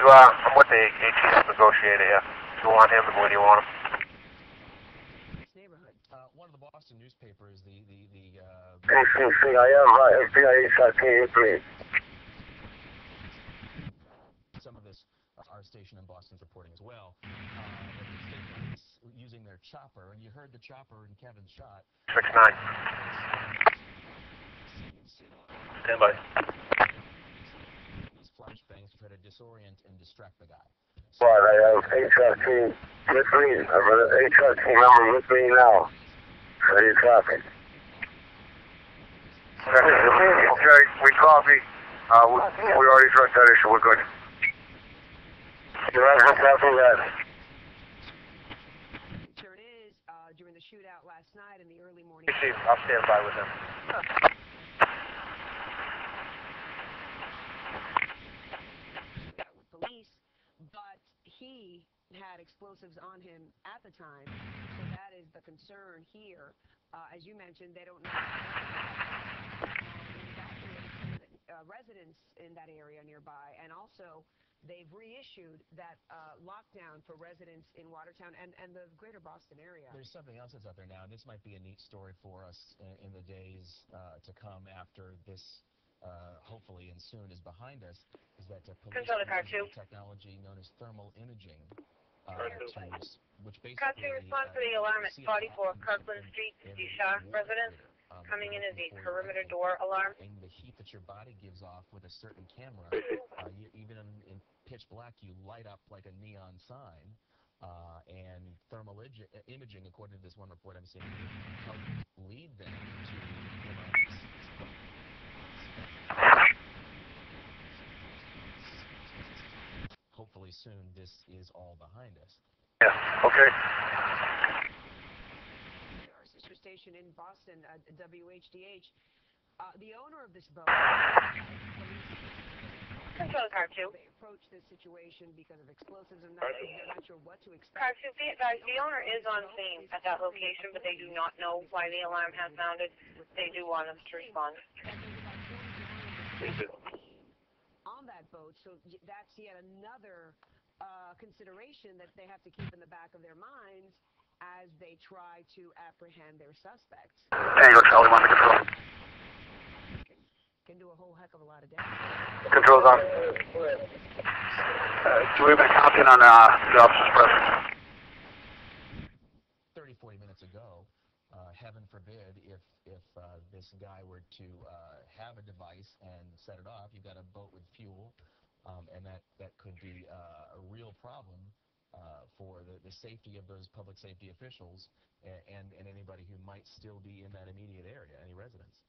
I'm with the ATF negotiator here. Do you want him, and where do you want him? Neighborhood. One of the Boston newspapers, ACC, I am FBI HRC. Some of this, our station in Boston's reporting as well. The state police using their chopper, and you heard the chopper in Kevin's shot. 6-9. Stand by. These flashbangs to try to disorient and distract the guy. Right, I have HRT with me. I have an HRT member with me now. How are you talking? Okay, we copy. We already addressed that issue. We're good. You're right, what's happening that? Sure it is. During the shootout last night in the early morning. I'll stand by with him. Police, but he had explosives on him at the time, so that is the concern here. As you mentioned, they don't know residents in that area nearby, and also they've reissued that lockdown for residents in Watertown and the greater Boston area. There's something else that's out there now, and this might be a neat story for us in the days to come after this, hopefully and soon, is behind us, is that police using technology known as thermal imaging, which basically... Car 2 response to the alarm at 44 Kirkland Street, Dzhokhar residence. Coming in as a perimeter door alarm. And the heat that your body gives off with a certain camera, even in pitch black, you light up like a neon sign. And thermal imaging, according to this one report I'm seeing, help lead them to hopefully soon this is all behind us. Yeah, okay. station in Boston, WHDH. The owner of this boat, Control car 2. they approached this situation because of explosives and they're not sure what to expect. Car 2, be advised, the owner is on scene at that location, but they do not know why the alarm has sounded. They do want us to respond. On that boat, so that's yet another consideration that they have to keep in the back of their minds as they try to apprehend their suspects. Tango Charlie 1 to control. Can do a whole heck of a lot of damage. Control's on. Do we have any comment on the officer's presence? 30, 40 minutes ago, heaven forbid, if this guy were to have a device and set it off, you've got a boat with fuel, and that could be a real problem for the safety of those public safety officials and anybody who might still be in that immediate area, any residents.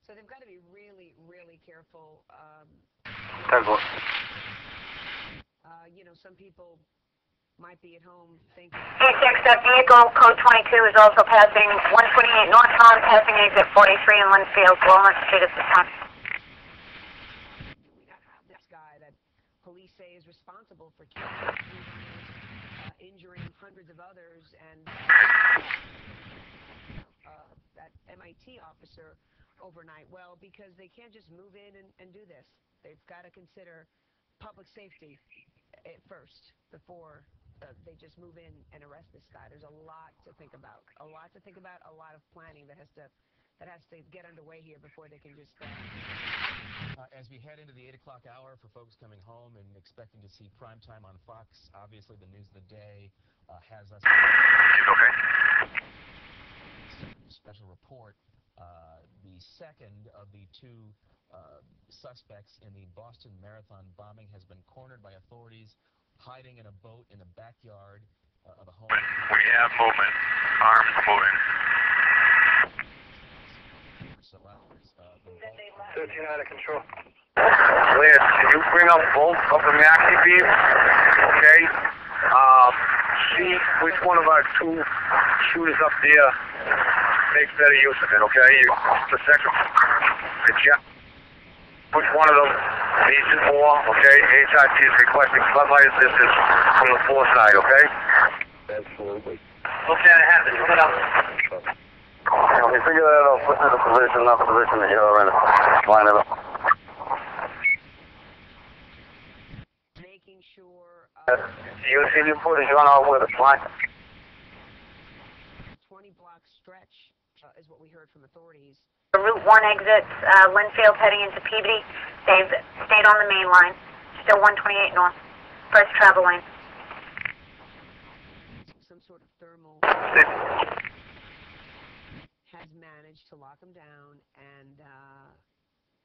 So they've got to be really, really careful. You know, some people might be at home thinking... 86, that vehicle, code 22, is also passing 128 northbound, passing exit 43 in Linfield, Walnut Street at this time. We got this guy that police say is responsible for killing, injuring hundreds of others, and that MIT officer overnight. Well, because they can't just move in and do this. They've got to consider public safety at first before they just move in and arrest this guy. There's a lot to think about. A lot of planning that has to get underway here before they can just... As we head into the 8 o'clock hour for folks coming home and expecting to see primetime on Fox, obviously the news of the day has us... Okay. Special report. The second of the two suspects in the Boston Marathon bombing has been cornered by authorities, hiding in a boat in the backyard of a home. We have movement. Arms moving. 13 out of control. Lance, can you bring up both of the maxi beams? Okay. See which one of our two shooters up there makes better use of it, okay? The second. Which one of them needs it more, okay? HIT is requesting floodlight assistance from the floor side, okay? Absolutely. Look at it happen. Look it up. We figure that out. Put it in a position, not the position that you're in. Line it up. Making sure... You see the footage on our with us, line? 20-block stretch is what we heard from authorities. Route 1 exits Linfield heading into Peabody. They've stayed on the main line. Still 128 north. First travel lane. Some sort of thermal has managed to lock him down, and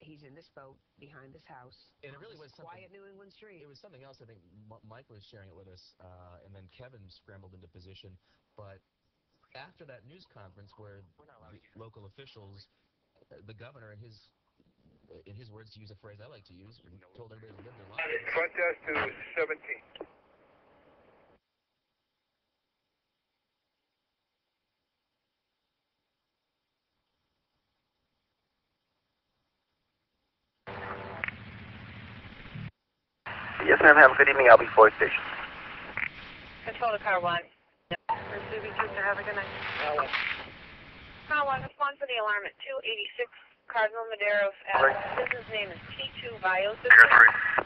he's in this boat behind this house. And it really was something... Quiet New England street. It was something else. I think Mike was sharing it with us, and then Kevin scrambled into position. But after that news conference where the local officials, the governor, in his words, to use a phrase I like to use, told everybody to live their lives. Front desk to 17. Yes, ma'am. Have a good evening. I'll be forward station. Control to car 1. Have a good night. Car 1, respond to the alarm at 286 Cardinal Madero's Ave. Business name is T2 Biosis.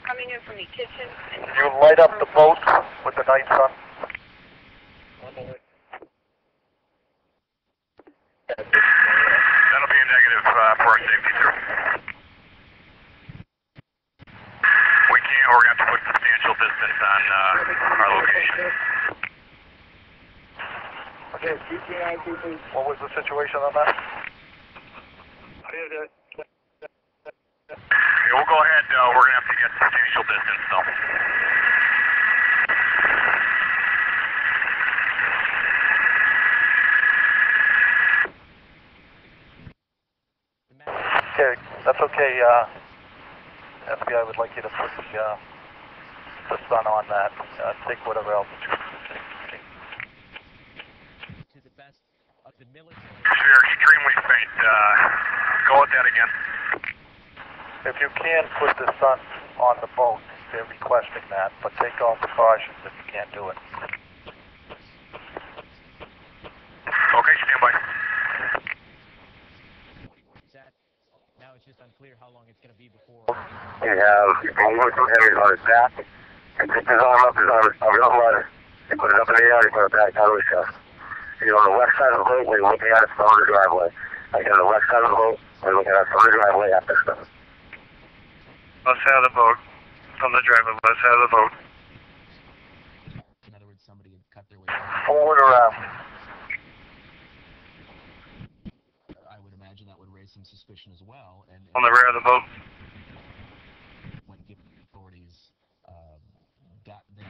Coming in from the kitchen. You light up the boat with the night sun. That'll be a negative for our safety, sir. We can't. We're going to have to put substantial distance on our location. Okay, what was the situation on that? Okay, we'll go ahead. We're going to have to get substantial distance, though. Okay, that's okay. FBI would like you to put the sun on that. Take whatever altitude. To the best of the military. Sure. Go with that again. If you can put the son on the boat, they're requesting that, but take all precautions if you can't do it. Okay, stand by. Now it's just unclear how long it's going to be before. You have one from Henry's on his back, and pick his arm up, his ladder, and put it up in the air, and put it back out of his chest. You're on the west side of the boat, we're looking at it from the driveway. Like on the west side of the boat, we're looking at it from the driveway at this time. Left side of the boat, from the driveway, left side of the boat. In other words, somebody had cut their way. Forward around. I would imagine that would raise some suspicion as well. And On the rear of the boat. when given authorities got them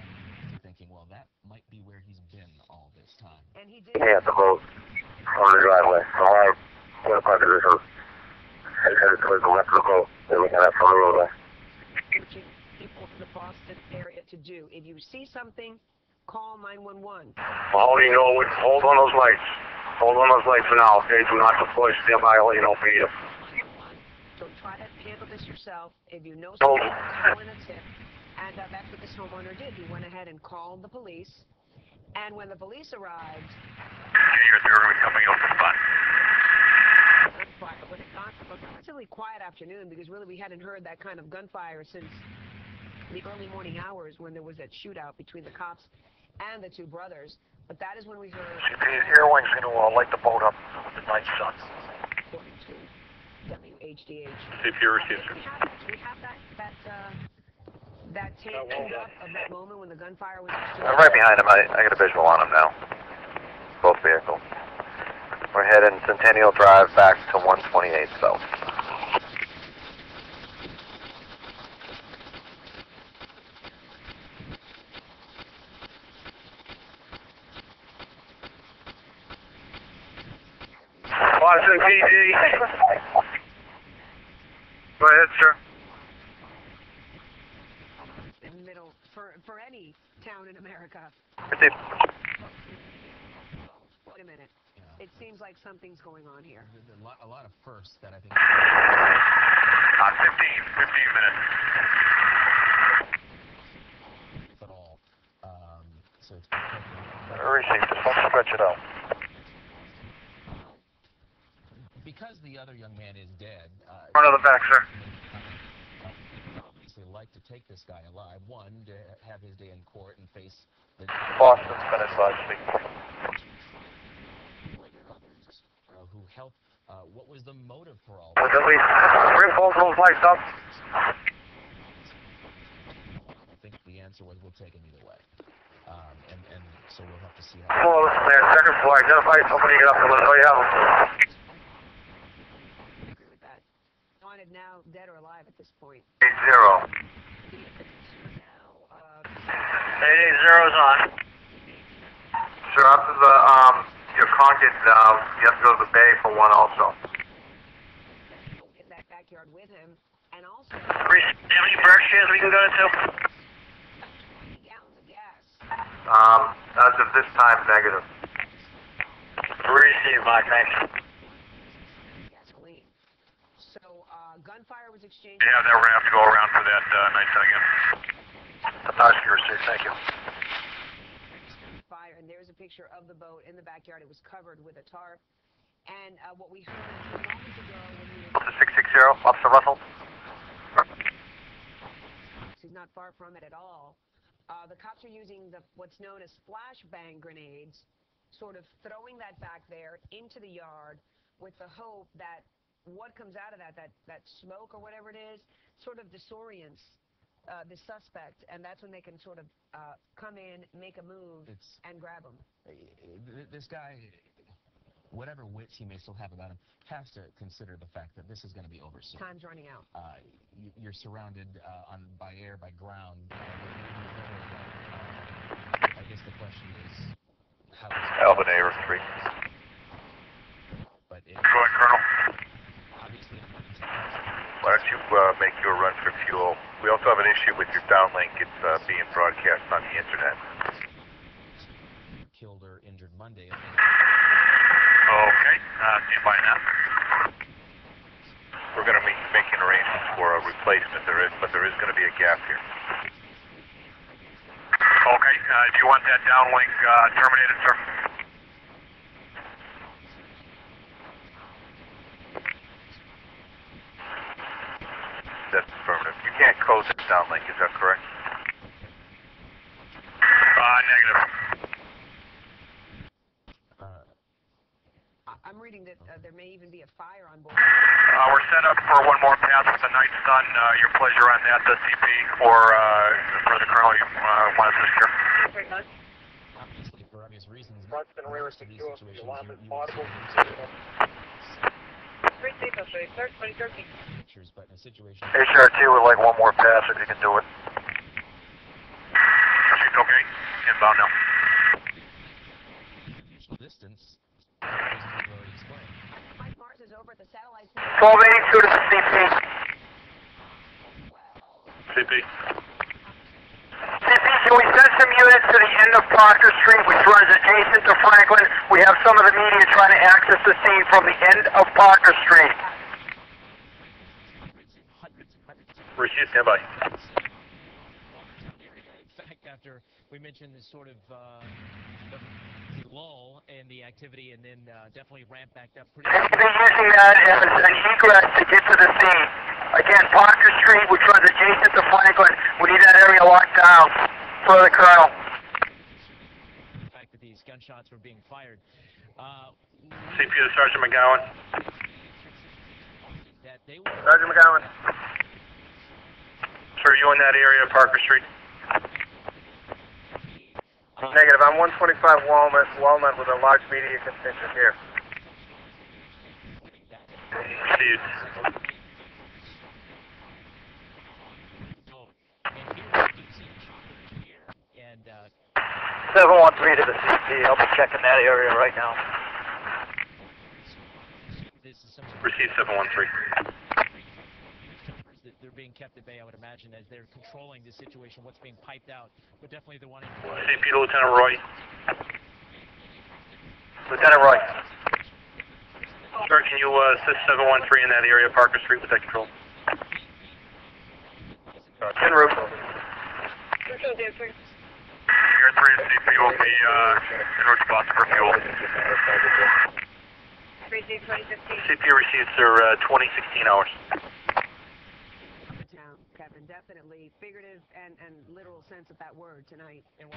to thinking, well, that might be where he's been all this time. And he did. Yeah, at the boat, on the driveway. So our park position, headed towards the left of the boat, we're looking at it from the roadway. Urging people in the Boston area to do. If you see something, call 911. Mahoney, hold on those lights. Hold on those lights for now, okay? Do not deploy. Stand by. I'll let you know if we need it. So try to handle this yourself. If you know someone, call in a tip. And that's what this homeowner did. He went ahead and called the police. And when the police arrived, You're going to be coming off the spot. when it got a relatively quiet afternoon, because really we hadn't heard that kind of gunfire since the early morning hours when there was that shootout between the cops and the two brothers. But that is when we heard... The air wing's going to light the boat up with the night sun. According to WHDH. See if you receive it. We have that tape queued up of that moment when the gunfire was exchanged. I'm right behind him. I got a visual on him now. Both vehicles. We're heading Centennial Drive back to 128 South. Boston PD. Go ahead, sir. In the middle, for any town in America. Receive. Wait a minute. It seems like something's going on here. A lot of firsts that I think... 15 minutes. At all. So it's... Receive. Just don't stretch it out. Because the other young man is dead... Front of the back, sir. Obviously like to take this guy alive. One, to have his day in court and face the... Boston's been advised to who helped... what was the motive for all At least bring both of those lights up. I think the answer was we'll take him either way. And so we'll have to see how... Floor, listen there. Second floor. Identify somebody. Get up and let's know you have them. Wanted now, dead or alive at this point. 80. 880's on. Sir, after the your Concord, you have to go to the bay for one also. In that backyard with him, and also... Do you have any Berkshires we can go to? 20 gallons of gas. As of this time, negative. Receive, Mike, thanks. Gasoline. So, gunfire was exchanged... Yeah, we're going to have to go around for that night sun again. Tatarsky received, thank you. Fire, and there's a picture of the boat in the backyard. It was covered with a tarp. And what we heard a few moments ago when we were... 660, Officer Russell. He's not far from it at all. The cops are using what's known as flashbang grenades, sort of throwing that back there into the yard with the hope that what comes out of that smoke or whatever it is, sort of disorients the suspect, and that's when they can sort of come in, make a move, and grab him. This guy, whatever wits he may still have about him, has to consider the fact that this is going to be over soon. Time's running out. You're surrounded by air, by ground. I guess the question is, how is it? Alvin Air 3. But Go ahead, Colonel. Obviously, Why don't you make your run for fuel? We also have an issue with your downlink. It's being broadcast on the internet. Killed or injured Monday. Okay, stand by now. replacement, but there is going to be a gap here. Okay, do you want that downlink terminated, sir? That's affirmative. You can't close this downlink, is that correct? Negative. I'm reading that there may even be a fire on board. We're set up for one more pass with the Night Sun. Your pleasure on that, CP, or for the Colonel you want to secure. Obviously, for obvious reasons, Front's been rear most of these secure. The situations alarm is you audible. Great safe, I'll show you. Start 2013. pictures, but in a situation... HRT would like one more pass if you can do it. She's okay. Inbound now. Distance. Already explained. Mike Mars is over at the satellite. 1282 to the CP. CP. CP, can we send some units to the end of Parker Street, which runs adjacent to Franklin? We have some of the media trying to access the scene from the end of Parker Street. Receive, stand by. In fact, after we mentioned this sort of lull in the activity and then definitely ramped back up pretty They're using that as an egress to get to the scene. Again, Parker Street, which runs adjacent to Franklin, we need that area locked down. For the Colonel. The fact that these gunshots were being fired. CP to Sergeant McGowan. That they were... Sergeant McGowan. Sir, are you in that area of Parker Street? Negative. I'm 125 Walnut with a large media contingent here. Received. And 713 to the CP. I'll be checking that area right now. this is some Receive 713. they're being kept at bay, I would imagine, as they're controlling the situation, what's being piped out. But definitely they're wanting to... CP to Lieutenant Roy. Lieutenant Roy. Sir, can you assist 713 in that area of Parker Street with that control? En route. Control dancing. Your 3 to CP will be en route to Boston for fuel. Great safe 2015. CP receives their 2016 hours. Now, Kevin, definitely figurative and literal sense of that word tonight. And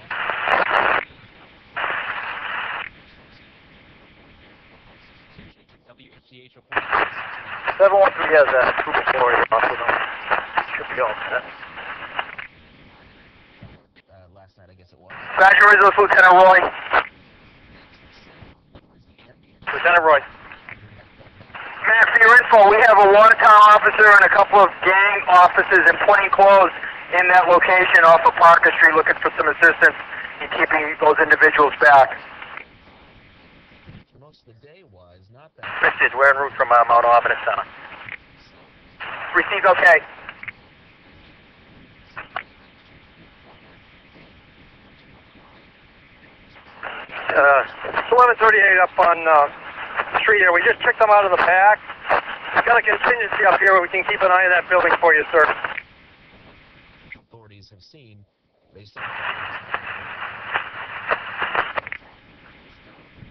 WHCH report. 713 has a troop story off with them. Should be all set. Last night, I guess it was. Badger Reserve, Lieutenant Roy. Lieutenant Roy. Matt, for your info, we have a Watertown officer and a couple of gang officers in plain clothes in that location off of Parker Street looking for some assistance in keeping those individuals back. Most of the day was not that. Received. We're en route from Mount Auburn Center. Received. Okay. It's 1138 up on the street here. We just kicked them out of the back. We've got a contingency up here where we can keep an eye on that building for you, sir. Authorities have seen based on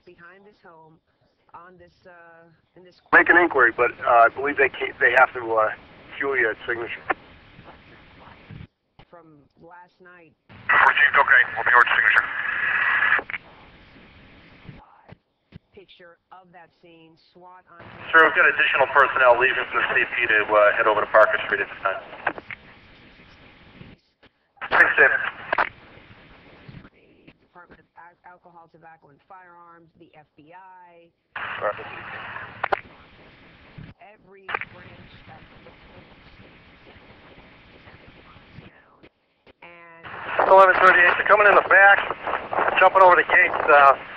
Behind this home, on this, in this... Make an inquiry, but I believe they have to fuel you at signature. From last night. Received, okay. We'll be over to signature. Picture of that scene, SWAT on... Sir, we've got additional personnel leaving from the CP to head over to Parker Street at this time. Thanks, Tim. Department of Alcohol, Tobacco, and Firearms, the FBI, Perfect. every branch that... And... 1138, they're coming in the back, jumping over the gates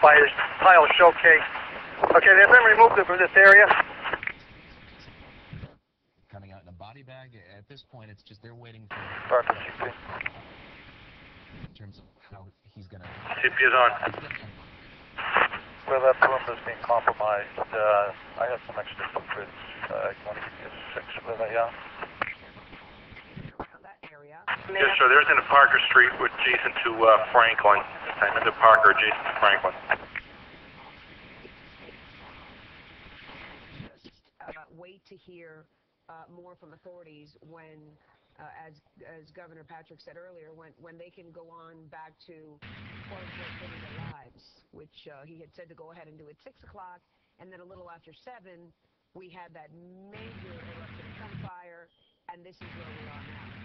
by this tile showcase. Okay, they've been removed from this area. coming out in a body bag. At this point, it's just they're waiting for... in terms of how he's going to... CP is on. Where that perimeter is being compromised, I have some extra footprints. You want to give me a 6 where they are? Yes, sir. There's in the Parker Street adjacent to Franklin. I'm in the Parker adjacent to Franklin. Wait to hear more from authorities when, as Governor Patrick said earlier, when they can go on back to quote-unquote living their lives, which he had said to go ahead and do at 6 o'clock, and then a little after 7, we had that major eruption of gunfire, and this is where we are now.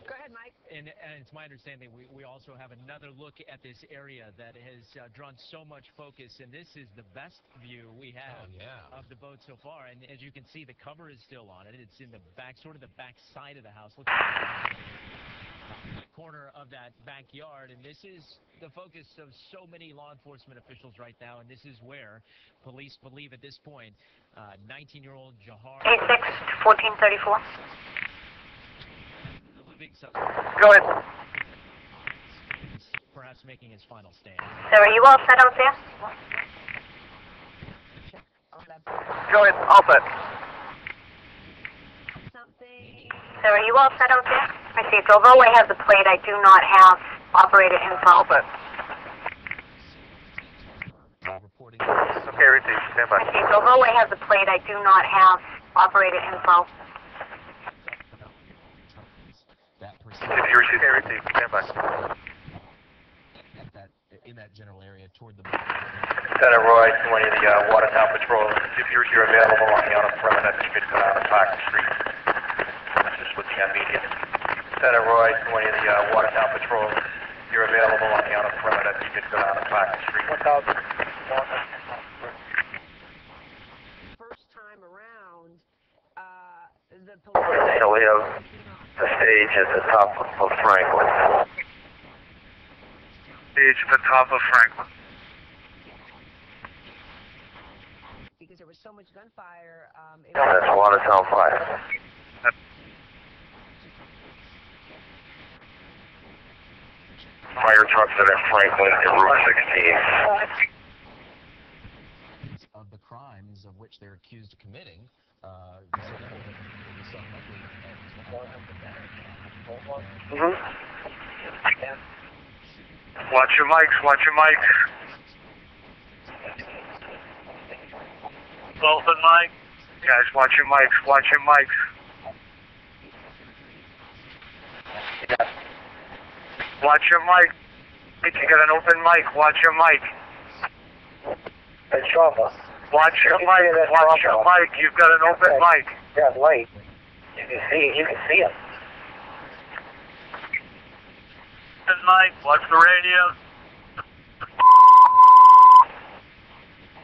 Go ahead, Mike. And it's my understanding we also have another look at this area that has drawn so much focus, and this is the best view we have of the boat so far. And as you can see, the cover is still on it. It's in the back, sort of the back side of the house. Look at the corner of that backyard, and this is the focus of so many law enforcement officials right now, and this is where police believe at this point 19-year-old Dzhokhar... 86-1434. Go ahead. Perhaps making his final stand. Sir, are you all set out there? Go ahead, all set. Sir, are you all set out there? I see it's although I have the plate, I do not have operator info. Okay, everything, stand by. I see it's although I have the plate, I do not have operator info. Everything, stand by. In that general area toward the... Lieutenant Roy, 20 of the Watertown Patrol. If you're available on the outer perimeter, you could go down to Park Street. Just with the immediate. Lieutenant Roy, 20 of the Watertown Patrol. If you're available on the outer perimeter, you could go down to Park Street. 1,000. First time around, the police... So we have the stage at the top of Franklin. Stage at the top of Franklin. Because there was so much gunfire. That's Watertown Fire. Fire trucks are at Franklin and Route 16. Of the crimes of which they're accused of committing, Watch your mics, watch your mics. Open mic. Guys, watch your mics, watch your mics. Watch your mic. You got an open mic, watch your mic. Hey, Chopper. Watch your mic, watch your mic. You've got an open mic. Yeah, light. You can see him. Mike, watch the radio.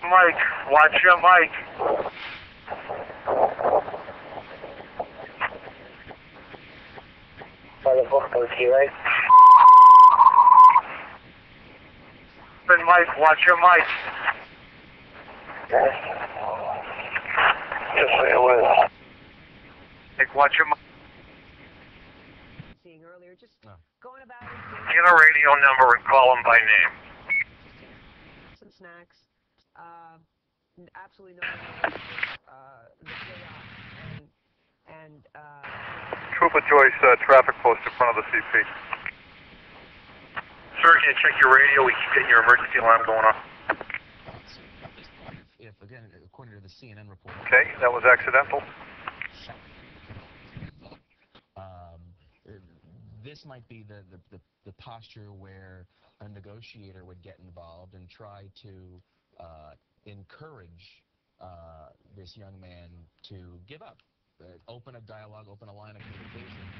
Mike, watch your mic. By the book goes here, right? Open mic, watch your mic. Okay. Just say it was. Like, watch your mic. Seeing earlier, just going about it. Get a radio number and call them by name. Some snacks. Absolutely no the chaos and Trooper Joyce, traffic post in front of the CP. Sir, can you check your radio? We keep getting your emergency alarm going off. If again, according to the CNN report... Okay, that was accidental. This might be the posture where a negotiator would get involved and try to encourage this young man to give up, open a dialogue, open a line of communication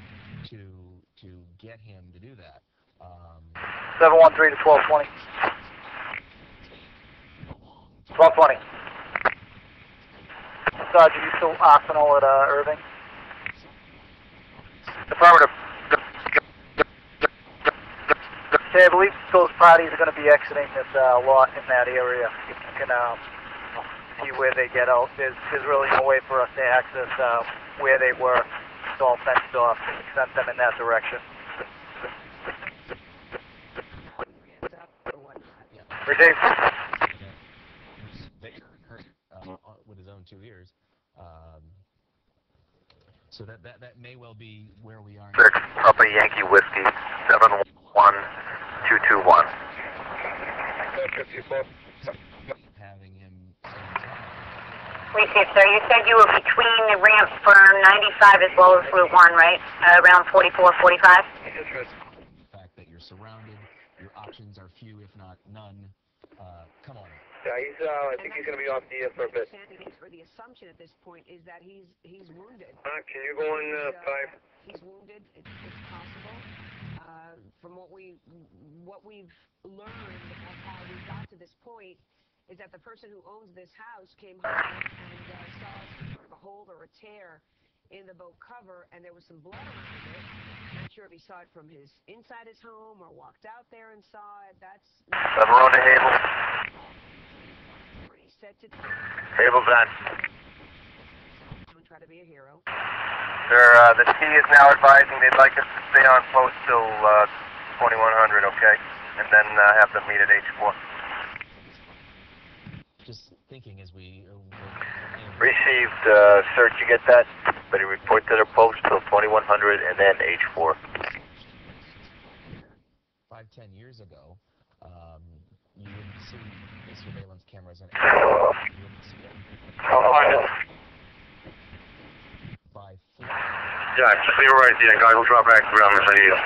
to get him to do that. 713 to 1220. 1220. Sergeant, you still Arsenal at Irving? Affirmative. Okay, I believe those parties are going to be exiting this lot in that area. You can see where they get out. There's really no way for us to access where they were. It's all fenced off. We sent them in that direction. Receive. With his own 2 ears. So that may well be where we are. 6, Papa Yankee Whiskey, 71221. Having him. Received, sir. You said you were between the ramps for 95 as well as Route 1, right? Around 44, 45? The fact that you're surrounded, your options are few, if not none. Come on. Yeah, I think he's going to be off the air for a bit. Or the assumption at this point is that he's wounded. Can you go on 5? He's wounded. It's possible. From what we've learned of how we got to this point is that the person who owns this house came home and saw sort of a hole or a tear in the boat cover, and there was some blood around it. Not sure if he saw it from his inside his home or walked out there and saw it. That's. We're on to Havel. Havel's on. Don't try to be a hero. The T is now advising they'd like us to stay on post till 2100, okay? And then have them meet at H4. Just thinking as we... Received, sir, did you get that? But report to their post till 2100 and then H4. 5-10 years ago, you wouldn't see the surveillance cameras on you wouldn't see them. 5 feet. Yeah, just so you're right, yeah, guys will drop back around this idea.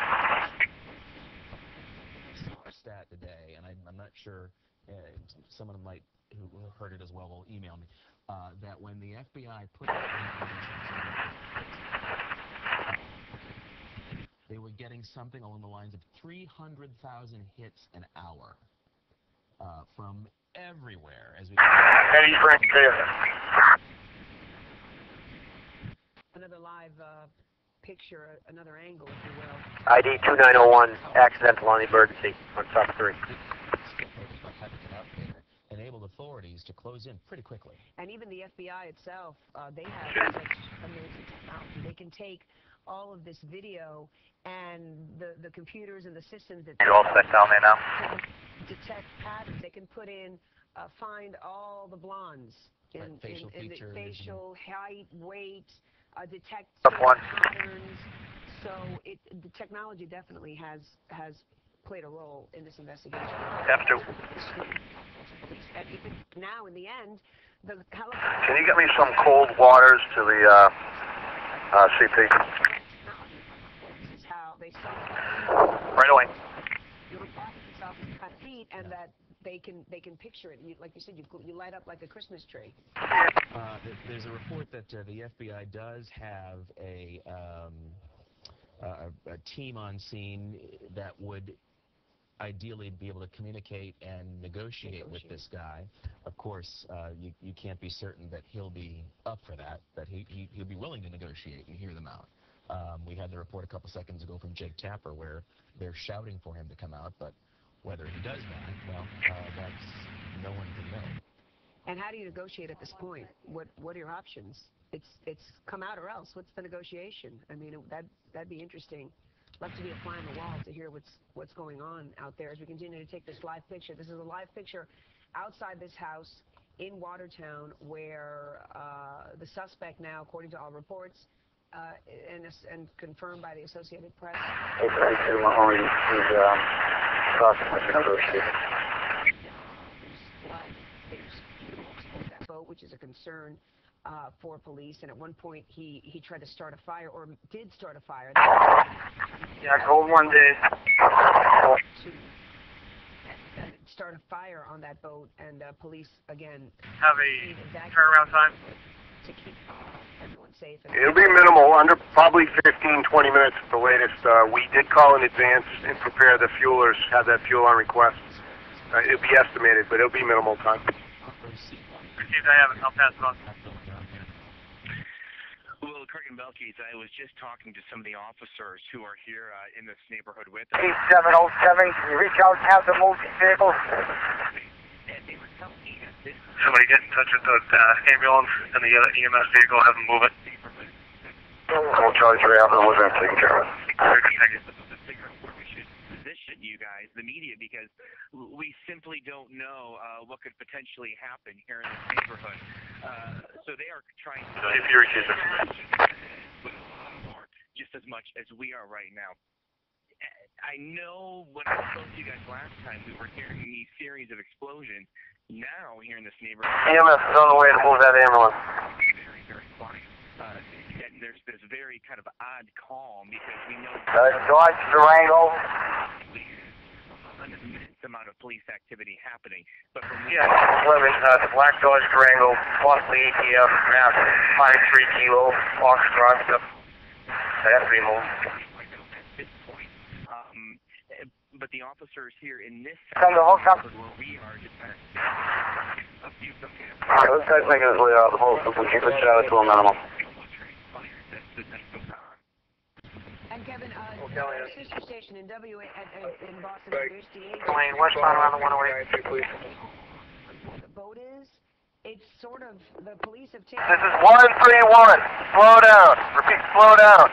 Stat today, and I'm not sure, someone might who heard it as well will email me, that when the FBI put out they were getting something along the lines of 300,000 hits an hour from everywhere. As we Eddie Frank there. Another live picture, another angle, if you will. ID 2901, accidental on emergency on top 3. Enabled authorities to close in pretty quickly. And even the FBI itself, they have such amazing technology. They can take all of this video and the computers and the systems that You're all set down there now? detect patterns. They can put in, find all the blondes in the facial height, weight, detect patterns. So the technology definitely has played a role in this investigation. F2. And even now, in the end, the helicopter... Can you get me some cold waters to the CP? This is how they saw Right away. your body itself is kind of heat, and that they can picture it. Like you said, you light up like a Christmas tree. There's a report that the FBI does have a team on scene that would ideally be able to communicate and negotiate with this guy. Of course, you can't be certain that he'll be up for that, that he'll be willing to negotiate and hear them out. We had the report a couple seconds ago from Jake Tapper where they're shouting for him to come out, but whether he does that, well, that's no one can know. And how do you negotiate at this point? What are your options? It's come out or else. What's the negotiation? I mean, that'd be interesting. Love to be a fly on the wall to hear what's going on out there as we continue to take this live picture. This is a live picture outside this house in Watertown where the suspect now, according to all reports, and confirmed by the Associated Press. That boat, which is a concern for police, and at one point he tried to start a fire, or did start a fire. Yeah, Gold 1 did. Start a fire on that boat, and police again Have a turnaround time. to keep everyone safe. It'll be minimal, under probably 15, 20 minutes at the latest. We did call in advance and prepare the fuelers, have that fuel on request. It'll be estimated, but it'll be minimal time. Received, I have it. I'll pass it on. Well, Craig and Belkis, I was just talking to some of the officers who are here in this neighborhood with us. 8707, can you reach out and have them move these vehicles? Somebody get in touch with the ambulance and the EMS vehicle, have them move it. We'll charge you out and we're going to take care of it. Very good, thank you. Position you guys, the media, because we simply don't know what could potentially happen here in this neighborhood. So they are trying to just as much as we are right now. I know when I spoke to you guys last time, we were hearing these series of explosions. Now, here in this neighborhood, EMS is on the way to move that ambulance. very, very quiet. And there's this very kind of odd calm because we know Dodge Durango. an immense amount of police activity happening. But from Yeah, 11, the Black Dodge Durango, costly ATF, mass 5-3 kilo, Foxtrot, stuff. That has to be moved. But the officers here in this Come to hook up. where we are just This guy's making his way out of the hole, so we can push it out to a minimum. And Kevin, sister station in in Boston, WHDH. Lane westbound around the 108. Please. The boat is. It's sort of the police have taken. This is 131. Slow down. Repeat, slow down.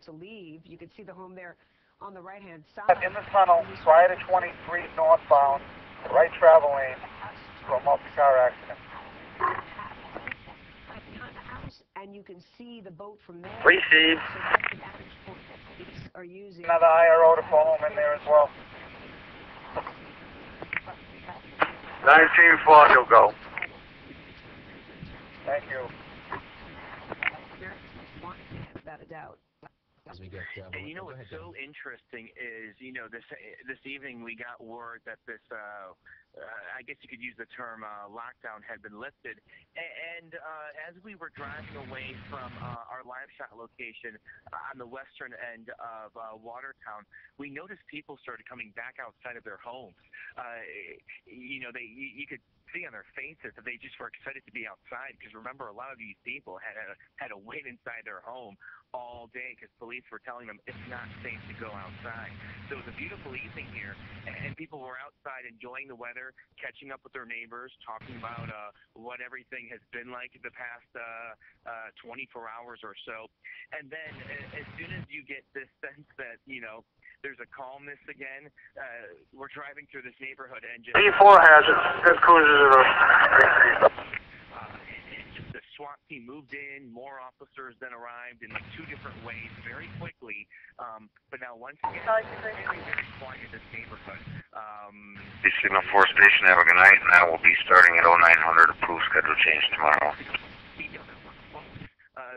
To leave, you can see the home there on the right-hand side. In the tunnel, prior to 23 northbound, right travel lane for a multi-car accident. And you can see the boat from there. Receive. Are using Another IRO to pull home in there as well. 19-4, you'll go. Thank you. Without a doubt. As we get, and you know what's so interesting is, you know, this evening we got word that this, I guess you could use the term lockdown had been lifted. And as we were driving away from our live shot location on the western end of Watertown, we noticed people started coming back outside of their homes. You know, you could see on their faces that they just were excited to be outside, because remember, a lot of these people had to wait inside their home all day because police were telling them it's not safe to go outside. So it was a beautiful evening here, and people were outside enjoying the weather, catching up with their neighbors, talking about what everything has been like the past 24 hours or so. And then as soon as you get this sense that, you know, there's a calmness again, we're driving through this neighborhood and just... E4 has it. Good cruises the SWAT team moved in, more officers then arrived in like 2 different ways very quickly. But now once again, very, very quiet in this neighborhood. Signal 4 station, have a good night, and that will be starting at 0900, approved schedule change tomorrow.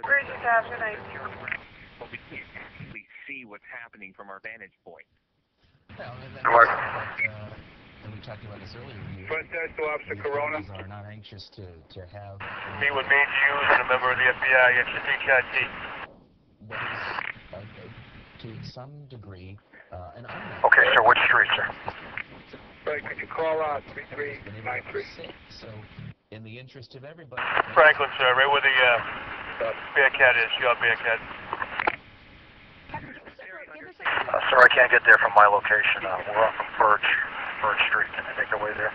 Bridge staff, good night. But we can't actually see what's happening from our vantage point. Well, and we talked about this earlier. Front desk to Officer Corona. Are not anxious to have. Me with Major Hughes and a member of the FBI. It's the HIT. What is, to some degree, an unknown. Okay, sir, which street, sir? Frank, could you call 3393? So, in the interest of everybody. Franklin, sir, right where the Bearcat is. Your Bearcat. Sir, I can't get there from my location. We're off of Birch Street. Can I make our way there?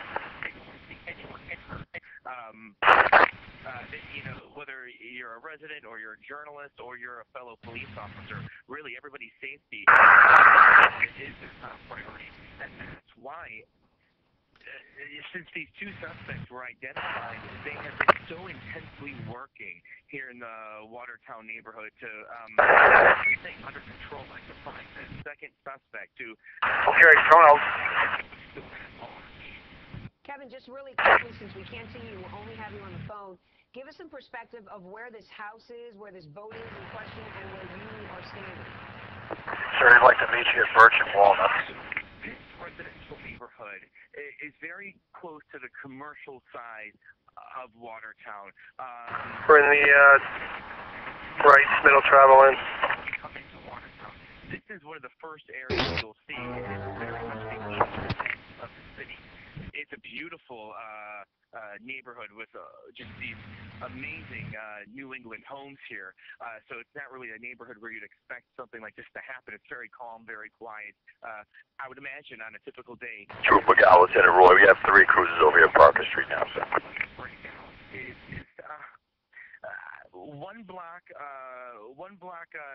You know, whether you're a resident or you're a journalist or you're a fellow police officer, really everybody's safety is the top priority. And that's why, since these 2 suspects were identified, they have been so intensely working here in the Watertown neighborhood to everything under control. Like to find the second suspect to... Okay, Tono. Kevin, just really quickly, since we can't see you, we'll only have you on the phone, give us some perspective of where this house is, where this boat is in question, and where you are standing. Sir, I'd like to meet you at Birch and Walnut. This residential neighborhood is very close to the commercial side of Watertown. We're in the right middle travel lane. Coming to Watertown. This is one of the first areas you'll see. Of the city. It's a beautiful neighborhood with just these amazing New England homes here. So it's not really a neighborhood where you'd expect something like this to happen. It's very calm, very quiet. I would imagine on a typical day. Trooper Gal, Lieutenant Roy, we have 3 cruises over here at Parker Street now, sir. one block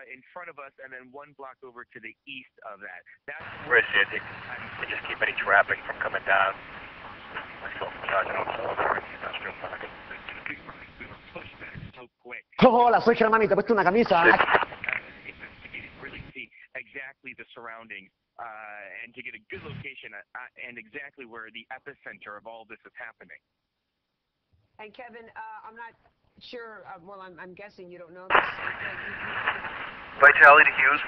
in front of us, and then one block over to the east of that. That's where they just keep any traffic from coming down. Let's go. So quick. Hola, soy Germán y te he puesto una camisa. Really see exactly the surroundings and to get a good location and exactly where the epicenter of all this is happening. And Kevin, I'm not sure. Well, I'm guessing you don't know this. Vitality to Hughes.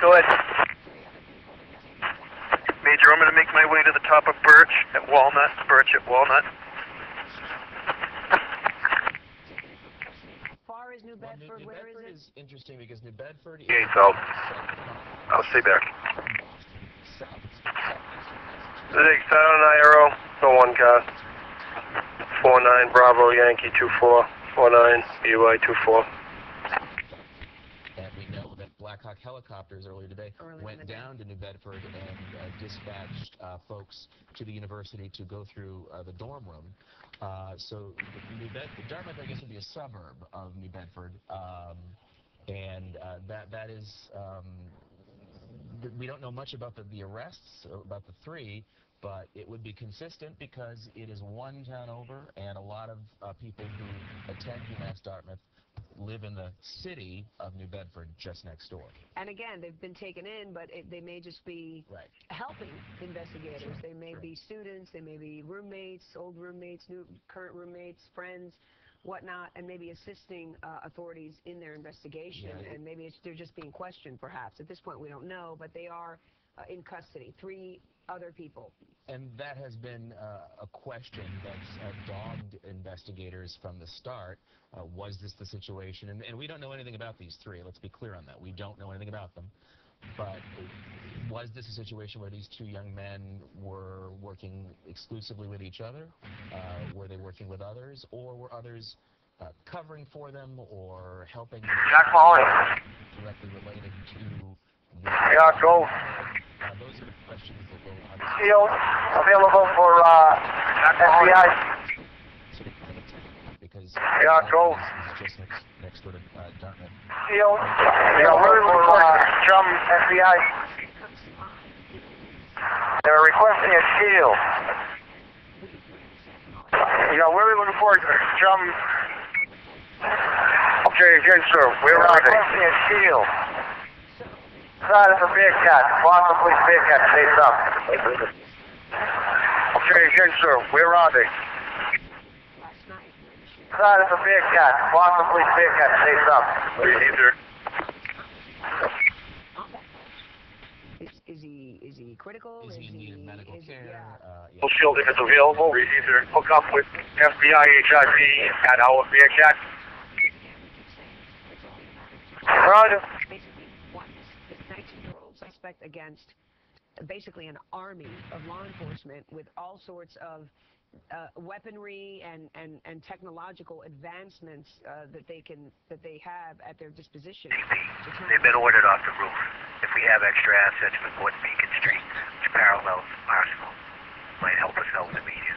Go ahead. Major, I'm going to make my way to the top of Birch at Walnut. Far as New Bedford, New where Bedford is it? interesting because New Bedford is... Yeah, so I'll stay back. Six, Arrow, so 1 car. 49 Bravo Yankee 24, 49 BY 24. And we know that Black Hawk helicopters earlier today went down to New Bedford and dispatched folks to the university to go through the dorm room. So Dartmouth, I guess, would be a suburb of New Bedford, and that is we don't know much about the arrests, about the 3. But it would be consistent because it is one town over, and a lot of people who attend UMass Dartmouth live in the city of New Bedford, just next door. And again, they've been taken in, but they may just be helping investigators. Sure. They may be students, they may be roommates, old roommates, current roommates, friends, whatnot, and maybe assisting authorities in their investigation. Yeah. And maybe they're just being questioned, perhaps. At this point, we don't know, but they are in custody. 3 other people. And that has been a question that's dogged investigators from the start. Was this the situation? And we don't know anything about these 3. Let's be clear on that. We don't know anything about them. But was this a situation where these 2 young men were working exclusively with each other? Were they working with others? Or were others covering for them or helping them? Jack Molly. Directly related to... Yeah, go. Those are the questions that will... Shield available for FBI. Because yeah, go. This is just next door to Dartmouth. Shield. Yeah, we're looking for Chum FBI. They're requesting a shield. Yeah, we're looking for Chum. Okay, again, sir. Where are they? Requesting a shield. Side of a Bearcat. Boston Police Bearcat, face up. Okay, again, sir. Where are they? Side of a Bearcat. Boston Police Bearcat, face up. Either. Is he critical? Is he in need of medical care? Yeah. Shield if it's available. Either hook up with FBI HIP at our Bearcat. Roger. Suspect against basically an army of law enforcement with all sorts of weaponry and technological advancements that they have at their disposition. They've been ordered off the roof. If we have extra assets with what Beacon Street, which parallels Arsenal, might help us out with the media.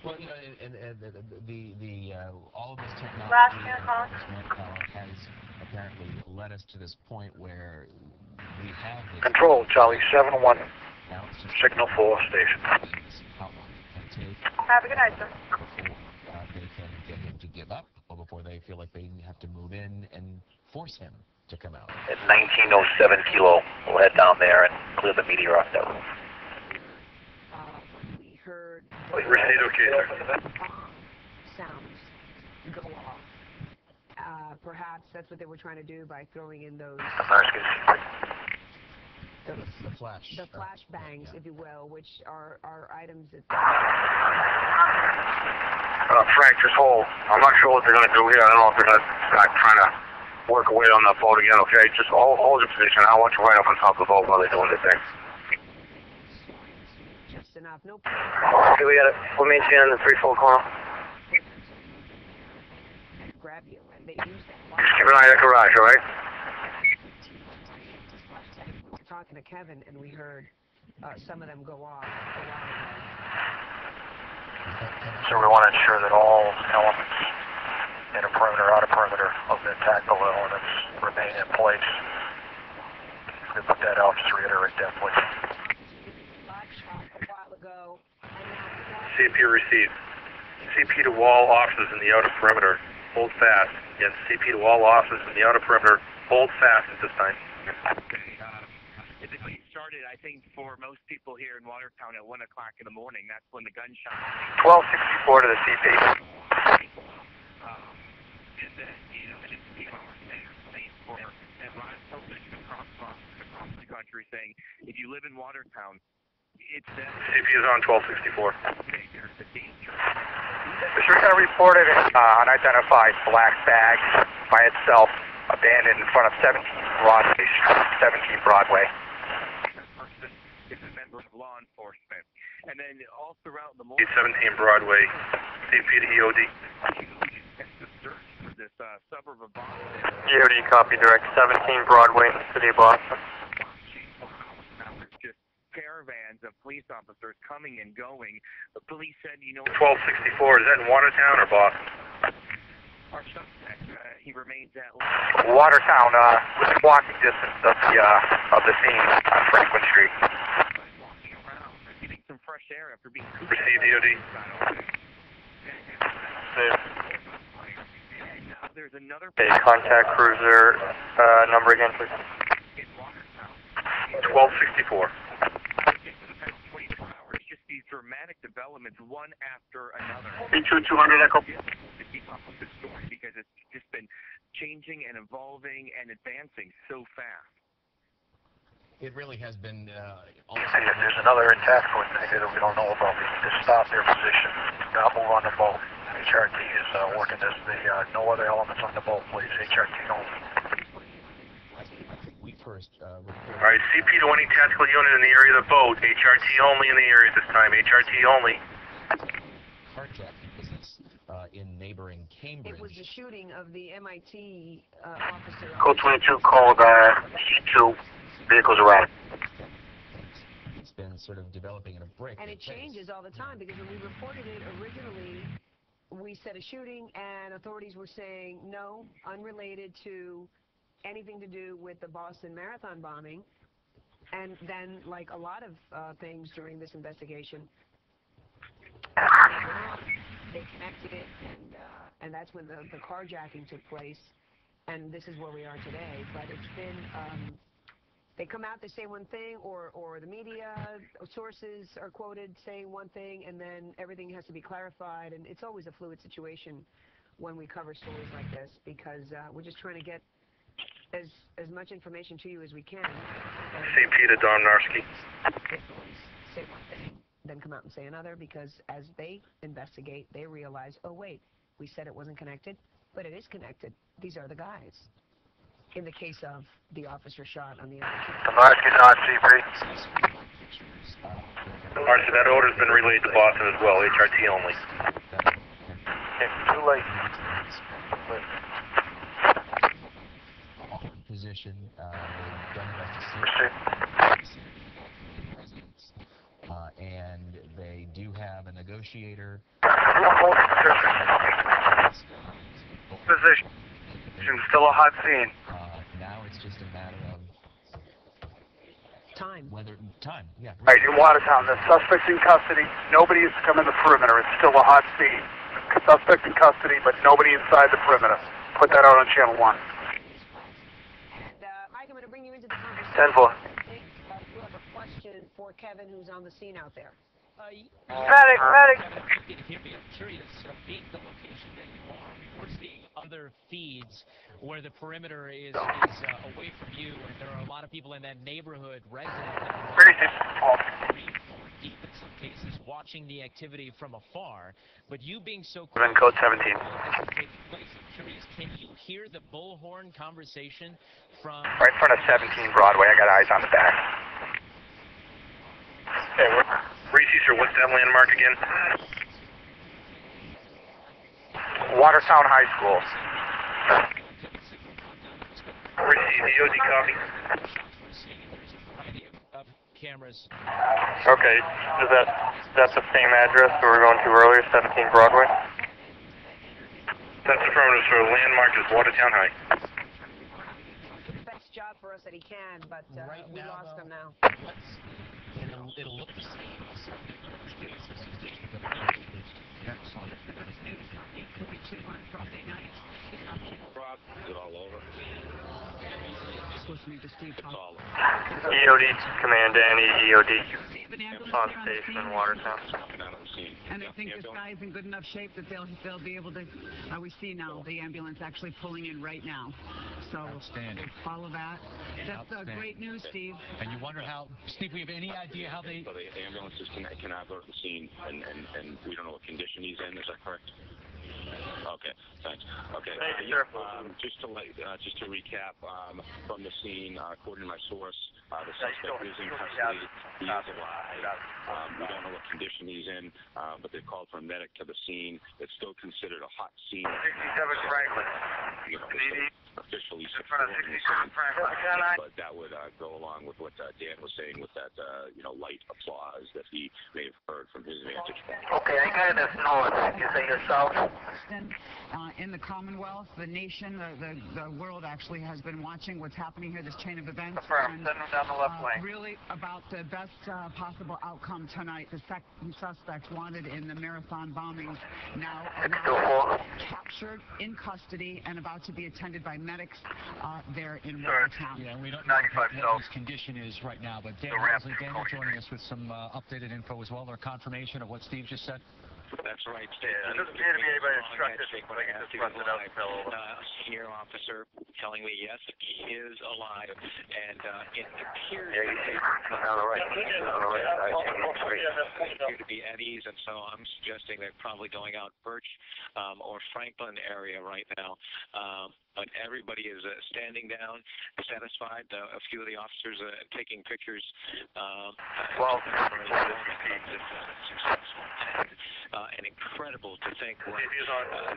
Well, you know, and all of this technology this manpower has apparently led us to this point where we have this Control, Charlie 7-1. Now it's just Signal 4 station. How long it can take Have a good night, sir. before they can get him to give up, or before they feel like they have to move in and force him to come out. At 1907 Kilo, we'll head down there and clear the media off that roof. We heard Proceed, okay, sir. sounds go off. Perhaps that's what they were trying to do by throwing in those The flash. the flash bangs, if you will, which are items that. Frank, just hold. I'm not sure what they're going to do here. I don't know if they're going to start trying to work away on that boat again, okay? Just hold your position. I want you right up on top of the boat while they're doing their thing. Just enough. No. Okay, we got it. We'll maintain on the 3-4 corner. Grab you, and they use that. Just keep an eye on the garage, all right? We were talking to Kevin, and we heard some of them go off. So we want to ensure that all elements in a perimeter, out of perimeter of the tactical elements remain in place. If we put that out, just reiterate that, please. CP received. CP to all officers in the outer perimeter. Hold fast. Again, CP to all officers in the outer perimeter. Hold fast at this time. Typically started, I think, for most people here in Watertown at 1 o'clock in the morning. That's when the gunshot. 1264 to the CP. Across the country saying, if you live in Watertown, it's that. CP is on 1264. We're going to report it unidentified black bag by itself, abandoned in front of 17 Broadway. It's a member of law enforcement. And then all throughout the morning. 17 Broadway, CP to EOD. For this suburb of Boston. EOD copy, direct 17 Broadway, City of Boston. Just caravans of police officers coming and going. The police said, 1264, is that in Watertown or Boston? Our suspect, he remains at Watertown, within walking distance of the scene on Franklin Street. Getting some fresh air after being. Received EOD. There's another. Okay, contact cruiser number again, please. 1264. Just these dramatic developments, one after another. 200 Echo. To keep up with the story because it's just been changing and evolving and advancing so fast. It really has been. There's another tactical thing that we don't know about. Just stop their position. Not move on the boat. HRT is working this. No other elements on the boat, please. HRT only. We first. All right, CP to any tactical unit in the area of the boat. HRT only in the area this time. HRT only. Carjacking business in neighboring Cambridge. It was the shooting of the MIT officer. Code 22 called C2. Vehicles arrived. It's been sort of developing in a break. And it changes all the time because when we reported it originally, we said a shooting and authorities were saying no, unrelated to anything to do with the Boston Marathon bombing. And then, like a lot of things during this investigation, they connected it, and that's when the carjacking took place. And this is where we are today. But it's been, they come out, they say one thing, or the media sources are quoted saying one thing, and then everything has to be clarified. And it's always a fluid situation when we cover stories like this because we're just trying to get as much information to you as we can. CP to Don Narski. Say one thing, then come out and say another, because as they investigate, they realize, oh wait, we said it wasn't connected, but it is connected. These are the guys. In the case of the officer shot on the other side. Narski's on CP. All right, so that order's been relayed to Boston as well. HRT only. Okay, too late. Position, and they do have a negotiator. Position. Still a hot scene. Now it's just a matter of time. Time, yeah. Right, in Watertown, the suspect's in custody. Nobody has come in the perimeter. It's still a hot scene. Suspect in custody, but nobody inside the perimeter. Put that out on Channel 1. Mike, I'm going to bring you into the conversation. 10-4. You have a question for Kevin, who's on the scene out there. Medic! I'm curious, being the location that you are, we're seeing other feeds where the perimeter is away from you, and there are a lot of people in that neighborhood, residents, deep in some cases, watching the activity from afar. But you being so close, Code 17. as it's taking place, I'm curious, can you hear the bullhorn conversation from Right in front of 17 Broadway. I got eyes on the back. Hey, Reese, sir, what's that landmark again? Watertown High School. Reese, EOD copy. cameras. Okay, that's the same address we were going to earlier, 17 Broadway? That's affirmative, sir. Landmark is Watertown High. Best job for us that he can, but we lost him now. It'll look the same. Rob, is it all over? EOD, Command Danny, EOD. On station in Watertown. And I think this guy's in good enough shape that they'll be able to. We see now the ambulance actually pulling in right now. So outstanding. Follow that. That's great news, Steve. And you wonder how, Steve, we have any idea how they? So the ambulances cannot go to the scene, and we don't know what condition he's in. Is that correct? Okay, thanks. Okay, Thank you, sir. Just to recap, from the scene, according to my source, the suspect is in custody. He is alive. We don't know what condition he's in, but they've called for a medic to the scene. It's still considered a hot scene. 67 Franklin. Officially, in front of 67 Franklin. But that would go along with what Dan was saying with that, light applause that he may have heard from his vantage point. Okay, I got it north. You say you're south? In the Commonwealth, the nation, the world actually has been watching what's happening here, this chain of events. Send them down the left lane. Really about the best possible outcome tonight. The second suspect wanted in the marathon bombings now captured, in custody, and about to be attended by medics there in Watertown. Yeah, we don't know what his condition is right now, but Dan joining us with some updated info as well, or confirmation of what Steve just said. That's right. Yeah, it doesn't appear to be anybody instructed, but I can just bust it out and tell over. Senior officer telling me, yes, he is alive, and it appears on the right. appear to be at ease, and so I'm suggesting they're probably going out Birch or Franklin area right now. But everybody is standing down, satisfied. A few of the officers taking pictures. And incredible to think when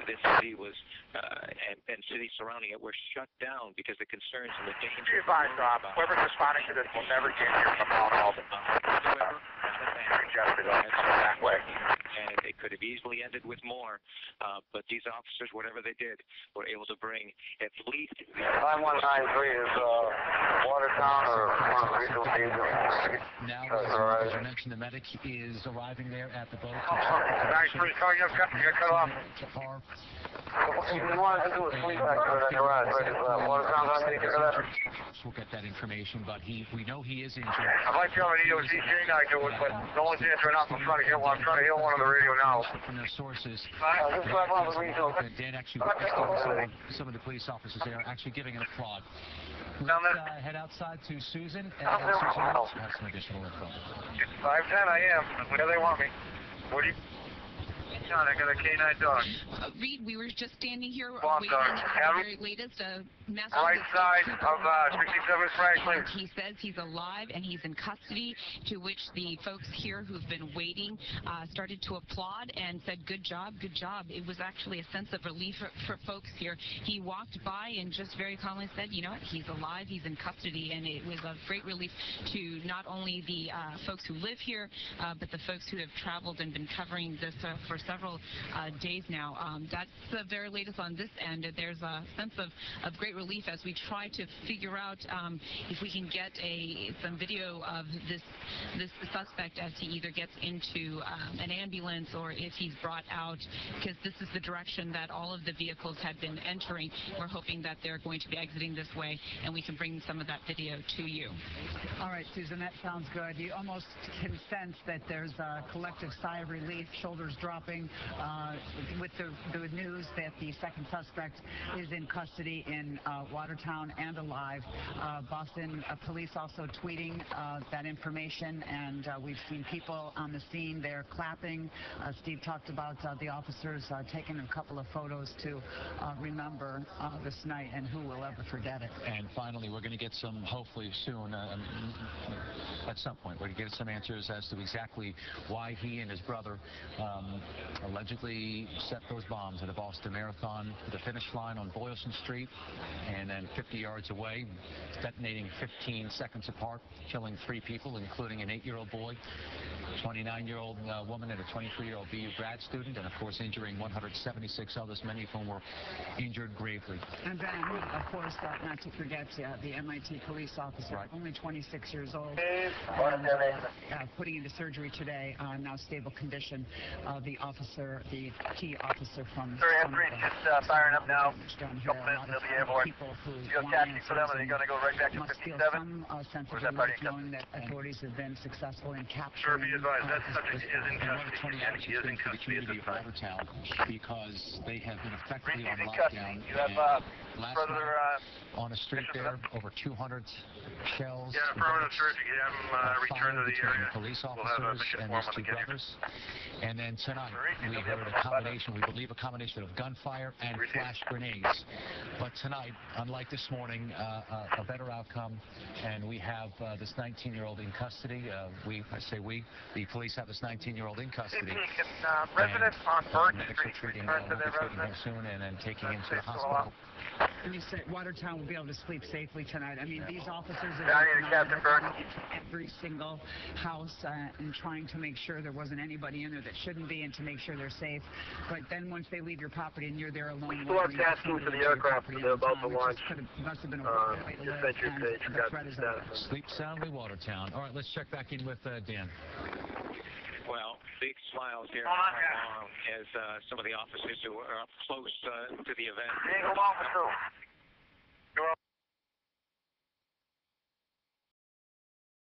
this city was and cities surrounding it were shut down because the concerns and the danger. Be advised, whoever's responding to this will never get here from Mount Albany. That way. And it could have easily ended with more, but these officers, whatever they did, were able to bring at least. 5193 is Watertown or one of the regional teams. Now, as you mentioned, the medic is arriving there at the boat. 93, sorry, you got cut off. We wanted to do a sweep back to that garage, right? Watertown's on any of that? We'll get that information, but we know he is injured. I'd like to have an EOC J9 do it, but no one's answering up. I'm trying to hear one. I'm trying to hear one on the radio now. From their sources, Dan actually some of the police officers there actually giving an applaud. Let's head outside to Susan, and Susan will have some additional info. 510, I am. Where they want me. What do you... I got a K9 dog. Reed, we were just standing here waiting for the very latest message. Right side of 67 Franklin. He says he's alive and he's in custody, to which the folks here who've been waiting started to applaud and said, good job, good job. It was actually a sense of relief for folks here. He walked by and just very calmly said, you know what, he's alive, he's in custody, and it was a great relief to not only the folks who live here, but the folks who have traveled and been covering this for several days now. That's the very latest on this end. There's a sense of great relief as we try to figure out if we can get some video of this suspect as he either gets into an ambulance or if he's brought out, because this is the direction that all of the vehicles had been entering. We're hoping that they're going to be exiting this way, and we can bring some of that video to you. All right, Susan, that sounds good. You almost can sense that there's a collective sigh of relief, shoulders dropping, with the news that the second suspect is in custody in Watertown and alive. Boston police also tweeting that information, and we've seen people on the scene there clapping. Steve talked about the officers taking a couple of photos to remember this night, and who will ever forget it. And finally, we're going to get some, hopefully soon, at some point, we're going to get some answers as to exactly why he and his brother allegedly set those bombs at a Boston Marathon to the finish line on Boylston Street, and then 50 yards away, detonating 15 seconds apart, killing 3 people, including an 8-year-old boy, a 29-year-old woman, and a 23-year-old BU grad student, and of course injuring 176 others, many of whom were injured gravely. And then, of course, not to forget the MIT police officer, only 26 years old, putting into surgery today, now stable condition. The officer, the key officer from... Sir, Anthony, just firing up now. Couple minutes and they'll be airborne. You have taxi for them, or are they going to go right back to 57? Some sense of relief knowing that authorities have been successful in capturing... Sir, be advised, that subject is in custody. He is in custody at this time. Watertown, because they have been effectively on lockdown. You have further... on a street there, over 200 shells. Yeah, affirmative, sir. If you could have them return to the area, police we'll have a officers mission and form these when 2 they get brothers. And then tonight, we heard a combination, we believe a combination of gunfire and flash grenades. But tonight, unlike this morning, a better outcome, and we have this 19-year-old in custody. I say we, the police have this 19-year-old in custody. Residents on Birch Street treating him soon and then taking him to the hospital. And you said Watertown will be able to sleep safely tonight. I mean, these officers are Captain every single house and trying to make sure there wasn't anybody in there that shouldn't be, and to make sure they're safe. But then once they leave your property and you're there alone, we still have tasking for the aircraft that they're about to launch. Must have been a way to live, and the threat is over. Sleep soundly, Watertown. All right, let's check back in with Dan. Well, big smiles here as some of the officers who are up close to the event.